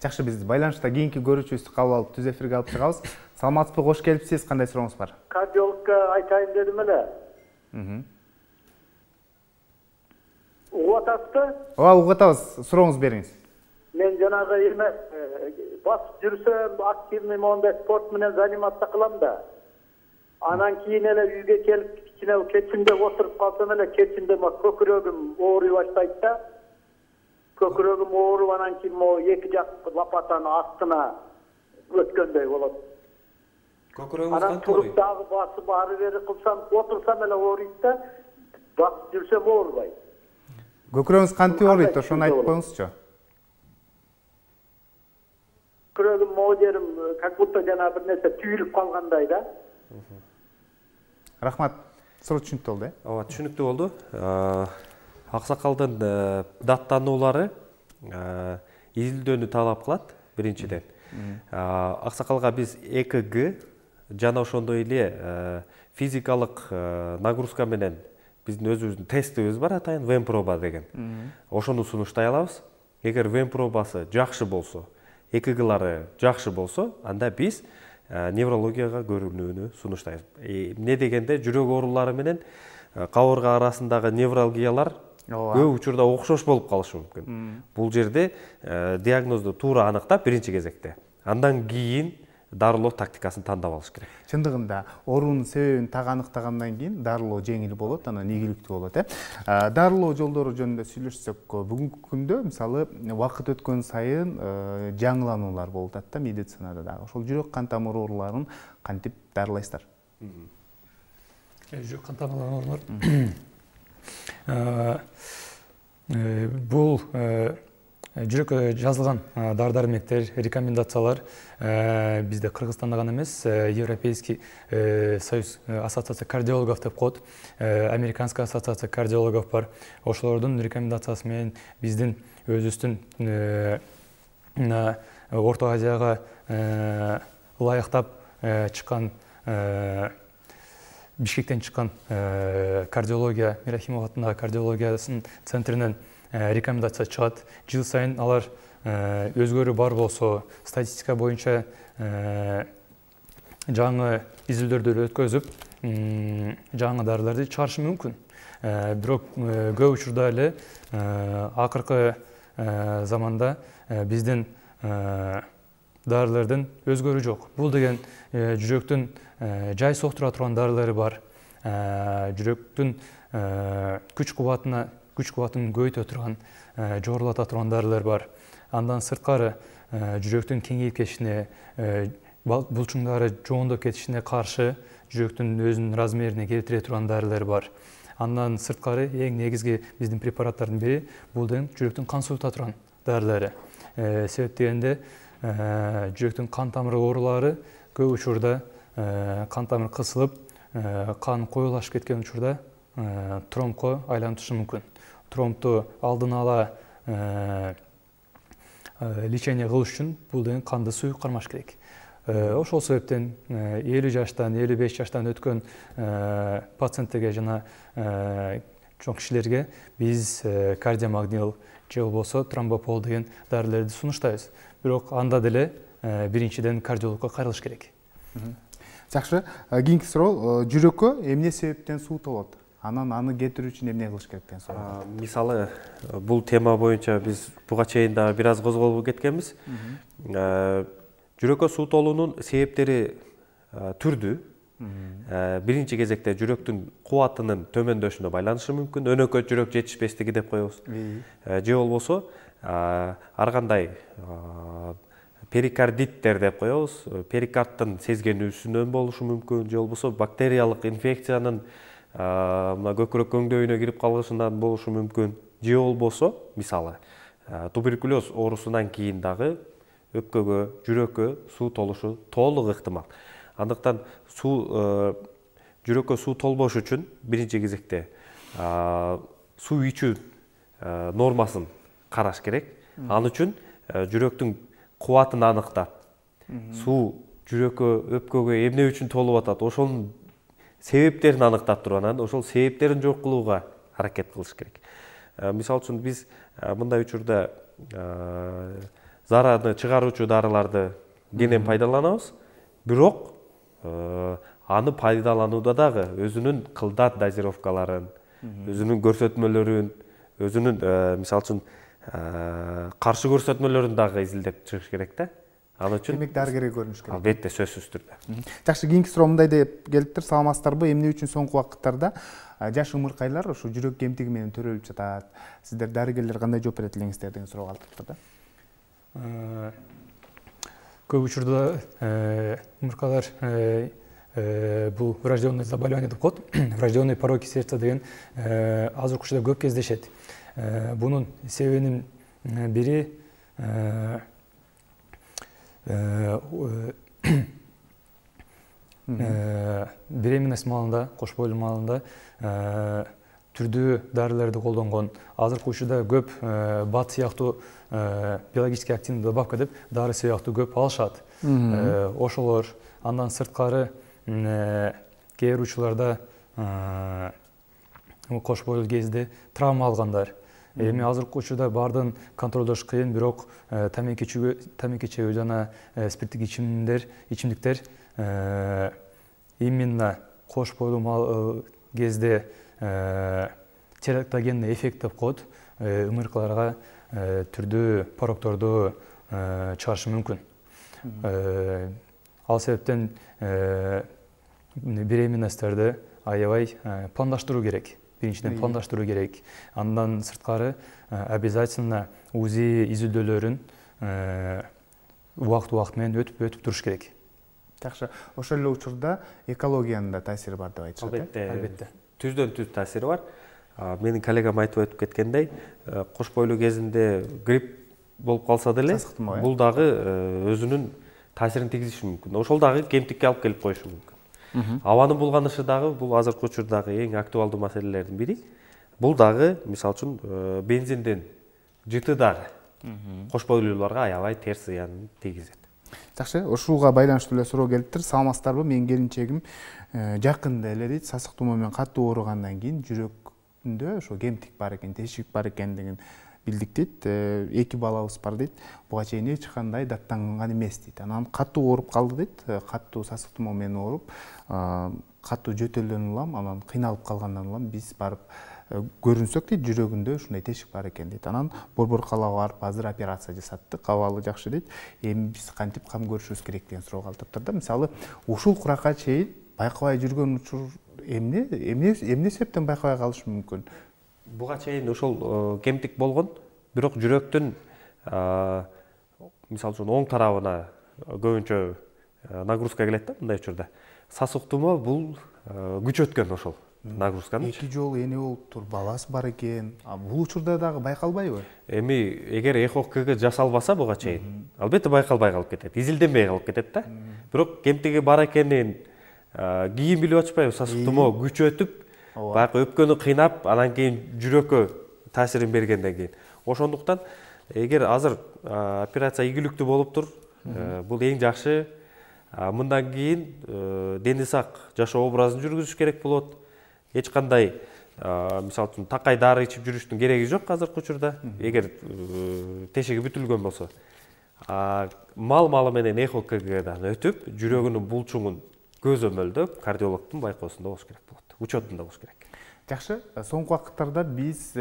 S1: Жакшы, биз байланышта кийинки көрүүчүбүздү кабыл алып түз эфирге алып чыгабыз. Саламатсызбы? Кош келипсиз. Кандай сурооңуз бар?
S6: Кардиологко айтайын дедим эле. Угуп атасызбы?
S1: Ооба, угуп атабыз. Сурооңузду бериңиз.
S6: Мен жанагы эме басып жүрсөм, активный моундай спорт менен заниматься кылам да. Анан кийин эле үйгө келип, кечинде отуруп калсам эле, кечинде көкүрөгүм ооруй баштайт да. Көкүрөгүм ооруп, анан кийин эки жак лапатанын астына өткөндөй болот.
S2: Көкүрөгүңүз
S6: анан туруп дагы басып ары бери кылсам, отурсам эле ооруйт да. Басып жүрсөм оорубайт.
S1: Көкүрөгүңүз кантип ооруйт? Ошону айтып коюңузчу.
S6: Көкүрөгүм могу жерим как будто жана бир нерсе түйүлүп калгандай да.
S1: Рахмат. Суроо түшүнүктүү болду,
S2: Ооба, түшүнүктүү болду. Аксакалдын даттануулары изилдөөнү талап кылат, биринчиден. Аксакалга биз ЭКГ жана ошондой эле физикалык нагрузка менен биздин өзүбүздүн тестибиз бар, атайын вен проба деген. Ошону сунуштай алабыз. Эгер вен пробасы жакшы болсо, экг-лары жакшы болсо, анда биз неврологияга көрүнүүнү сунуштайбыз. Эмне дегенде жүрөк оорулары менен кабырга арасындагы невралгиялар көп учурда окшош болуп калышы мүмкүн. Бул жерде диагнозду туура аныктап биринчи кезекте, андан кийин дарылоо тактикасын тандап алыш керек.
S1: Чындыгында оорунун себебин так аныктагандан кийин дарылоо жеңил болот, анан ийгиликтүү болот. Дарылоо жолдору жөнүндө сүйлөшсөк, бүгүнкү күндө мисалы убакыт өткөн сайын жаңылануулар болуп атат да медицинада дагы. Ошол жүрөк кан тамыр ооруларын кантип дарылайсыздар?
S3: Жүрөк кан тамыр оорулары бул жүрөккө жазылган дары-дармектер, рекомендациялар бизде Кыргызстанда гана эмес, Европейский союз ассоциация кардиологов деп коет, Американская ассоциация кардиологов бар. Ошолордун рекомендациясы менен биздин өзүбүздүн Орто Азияга ылайыктап чыккан Бишкектен чыккан кардиология, Мирахимов атындагы кардиологиясынын центринен рекомендация чыгат. Жыл сайын алар өзгөрүү бар болсо, статистика боюнча жаңы изилдөөлөрдү өткөзүп, жаңы дарыларды чыгарышы мүмкүн. Бирок көп учурда эле акыркы заманда биздин дарылардын өзгөрүү жок. Бул деген жүрөктүн жай соктура турган дарылары бар. Жүрөктүн күч кубатын көбөйтө турган, жогорулата турган дарылар бар. Андан сырткары жүрөктүн кеңейип кетишине, булчуңдары жоондоп кетишине каршы жүрөктүн өзүнүн размерине келтире турган дарылар бар. Андан сырткары эң негизги биздин препараттардын бири бул деген жүрөктүн кан суюта турган дарылары. Себеп дегенде жүрөктүн кан тамыр оорулары көп учурда кан тамыр кысылып, кан коюлашып кеткен учурда тромбко айлантышы мүмкүн. Тромбду алдын ала лечение кылыш үчүн бул деген канды суюк кармаш керек. Ошол себептен 50 жаштан, 55 жаштан өткөн пациенттерге жана чоң кишилерге биз кардиомагнил же болбосо тромбопол деген дарыларды сунуштайбыз. Бирок анда деле биринчиден кардиологко кайрылыш керек.
S1: Жакшы, кийинки суроо, жүрөккө эмне себептен суу толот? Анан аны кетирүү үчүн эмне кылыш керек деген суроо.
S2: Мисалы, бул тема боюнча биз буга чейин дагы бир аз козголуп кеткенбиз. Жүрөккө суу толуунун себептери түрдүү. Биринчи кезекте жүрөктүн кубатынын төмөндөшүнө байланышы мүмкүн. Өнөкөт жүрөк жетишпестиги деп коебуз. Же болбосо ар кандай перикардиттер деп коебуз. Перикардтын сезгенүүсүнөн болушу мүмкүн. Же болбосо бактериялык инфекциянын көкүрөк көңдөйүнө кирип калышынан болушу мүмкүн. Же болбосо, мисалы, туберкулез оорусунан кийин дагы өпкөгө, жүрөккө суу толушу толук ыктымал. Андыктан жүрөккө суу толбош үчүн биринчи кезекте суу ичүү нормасын караш керек. Ал үчүн жүрөктүн кубатын аныктап, суу жүрөккө, өпкөгө эмне үчүн толуп атат, ошонун себептерин аныктап туруп, анан ошол себептерин жок кылууга аракет кылыш керек. Мисалы үчүн биз мындай учурда зарарны чыгаруучу дарыларды кенен пайдаланабыз, бирок аны пайдаланууда дагы өзүнүн кылдат дозировкаларын, өзүнүн көрсөтмөлөрүн, өзүнүн мисалы үчүн каршы көрсөтмөлөрүн дагы изилдеп чыгыш керек да. Ал үчүн
S1: демек дарыгерге көрүнүш керек.
S2: Албетте, сөзсүз түрдө.
S1: Жакшы, кийинки суроо мындай деп келиптир, саламатсыздарбы? Эмне үчүн соңку убакыттарда жаш ымыркайлар ушу жүрөк кемтиги менен төрөлүп жатат? Сиздер дарыгерлер кандай жооп берет элеңиздер деген суроо калтырыптыр да.
S3: Көп учурда ымыркалар бул врожденное заболевание деп коет. Врожденные пороки сердца деген азыркы учурда көп кездешет. Бунун себебинин бири беременность маалында, кош бойлуу маалында түрдүү дарыларды колдонгон. Азыркы учурда көп бат сыяктуу биологически активный добавка деп дары сыяктуу көп алышат. Ошолор, андан сырткары кээ бир учурларда кош бойлуу кезде травма алгандар, Эми азыркы учурда баардыгын контролдош кыйын, бирок тамеки чегүү жана спирттик ичимдиктер именно кош бойлуу кезде тератогенный эффект деп коет, ымыркаларга түрдүү порокторду чыгарышы мүмкүн. Ал себептен беременностьтарды аябай пландаштыруу керек. Биринчиден пландаштыруу керек. Андан сырткары обязательно УЗИ изилдөөлөрүн убакыт менен өтүп туруш керек.
S1: Жакшы. Ошол эле учурда экологиянын да таасири бар деп айтышат.
S2: Албетте. Түздөн түз таасири бар. Менин коллегам айтып өтүп кеткендей, кош бойлуу кезинде грипп болуп калса деле, бул дагы өзүнүн таасирин тийгизиши мүмкүн. Ошол дагы кемтикке алып келип коюшу мүмкүн. Абанын булганышы дагы бул азыркы учурдагы эң актуалдуу маселелердин бири. Бул дагы, мисалы үчүн, бензиндин жыты дагы кош бойлууларга аябай терс зыянын тийгизет.
S1: Жакшы, ушуга байланыштуу эле суроо келиптир. Саламатсыздарбы? Менин келинчегим жакында эле дейт, сасык тумоо менен катуу ооругандан кийин жүрөктүндө ошо кемтик бар экен, тешик бар экендигин билдик дейт. 2 балабыз бар дейт. Буга чейин эч кандай даттанган эмес дейт. Анан катуу ооруп калды дейт. Катуу сасык тумоо менен ооруп, катуу жөтөлдөн улам, анан кыйналып калгандан улам биз барып көрүнсөк дейт, жүрөгүндө ушундай тешик бар экен дейт. Анан борбор калаага барып азыр операция жасаттык, абалы жакшы дейт. Эми биз кантип кам көрүшүбүз керек деген суроо калтырыптыр да. Мисалы, ушул куракка чейин байкабай жүргөн учур эмне себептен байкабай калышы мүмкүн?
S2: Буга чейин ошол кемтик болгон, бирок жүрөктүн мисалы үчүн оң тарабына көбүнчө нагрузка келет да мындай учурда. Сасык тумоо бул күч өткөн ошол нагрузканы.
S1: 2 жолу эне болуптур, баласы бар экен. Бул учурда дагы байкалбайбы?
S2: Эми эгер ЭХОК жасалбаса буга чейин, албетте байкалбай калып кетет, изилденбей калып кетет да. Бирок кемтиги бар экенин кийин билип атышпайбы, сасык тумоо күч өтүп, баягы өпкөнү кыйнап, анан кийин жүрөккө таасирин бергенден кийин. Ошондуктан эгер азыр операция ийгиликтүү болуптур, бул эң жакшы. Мындан кийин дени сак жашоо образын жүргүзүш керек болот. Эч кандай мисалы үчүн такай дары ичип жүрүштүн кереги жок азыркы учурда. Эгер тешиги бүтүлгөн болсо, мал менен ЭХОК-дан өтүп, жүрөгүнүн булчуңун көзөмөлдөп, кардиологдун байкоосунда болуш керек болот, учетунда болуш керек.
S1: Жакшы, соңку вакыттарда биз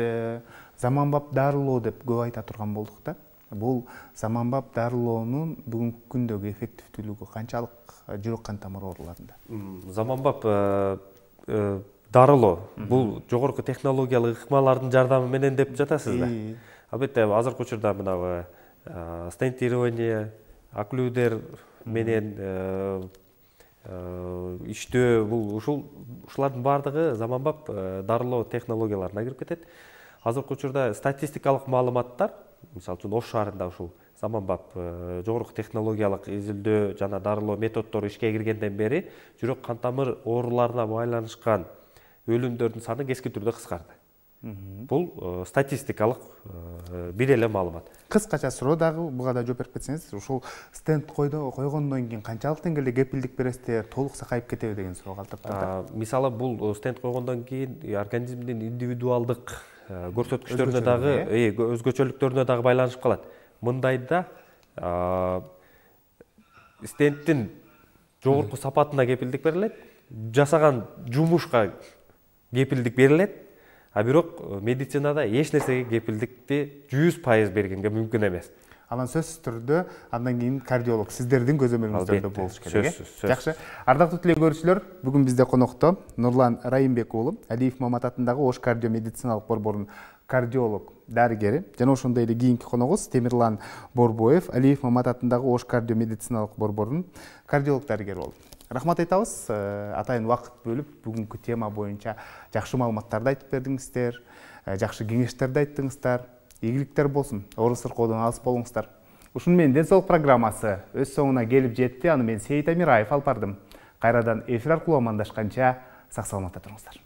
S1: заманбап дарылоо деп көп айта турган болдук да. Бул заманбап дарылоонун бүгүнкү күндөгү эффективдүүлүгү канчалык жүрөк кан тамыр ооруларында?
S2: Заманбап дарылоо бул жогорку технологиялык ыкмалардын жардамы менен деп жатасыз да. Албетте азыркы учурда мына стентирование, оклюдер менен иштөө, бул ушулардын баардыгы заманбап дарылоо технологияларына кирип кетет. Азыркы учурда статистикалык маалыматтар, мисалы үчүн Ош шаарында ушул заманбап жогорку технологиялык изилдөө жана дарылоо методдору ишке киргенден бери жүрөк кан тамыр ооруларына байланышкан өлүмдөрдүн саны кескин түрдө кыскарды. Бул статистикалык бир эле маалымат.
S1: Кыскача суроо дагы буга да жооп берип кетсеңиз, ушул стенд койгондон кийин канчалык деңгээлде кепилдик бересиздер, толук сакайып кетеби деген суроо калтырып.
S2: Мисалы бул стенд койгондон кийин организмдин индивидуалдык көрсөткүчтөрүнө дагы, өзгөчөлүктөрүнө дагы байланышып калат. Мындайда стендтин жогорку сапатына кепилдик берилет, жасаган жумушка кепилдик берилет. Бирок медицинада эч нерсеге кепилдикти 100% бергенге мүмкүн эмес.
S1: Анан сөзсүз түрдө андан кийин кардиолог сиздердин көзөмөлүңүздөрдө болуш керек. Жакшы. Ардактуу телекөрүүчүлөр, бүгүн бизде конокто Нурлан Райымбек уулу, Алиев Мамат атындагы Ош кардио медициналык борборунун кардиолог дарыгери жана ошондой эле кийинки коногубуз Темирлан Борбоев, Алиев Мамат атындагы Ош кардио медициналык борборунун кардиолог дарыгери болду. Рахмат айтабыз. Атайын вакыт бөлүп бүгүнкү тема боюнча жакшы маалыматтарды айтып бердиңиздер, жакшы кеңештерди айттыңыздар. Ийгиликтер болсун. Оору сыркоодон алыс болуңуздар. Ушуну менен Ден соолук программасы өз соңуна келип жетти. Аны мен Сейит Амираев алып бардым. Кайрадан эфир аркылуу амандашканча сак саламатта туруңуздар.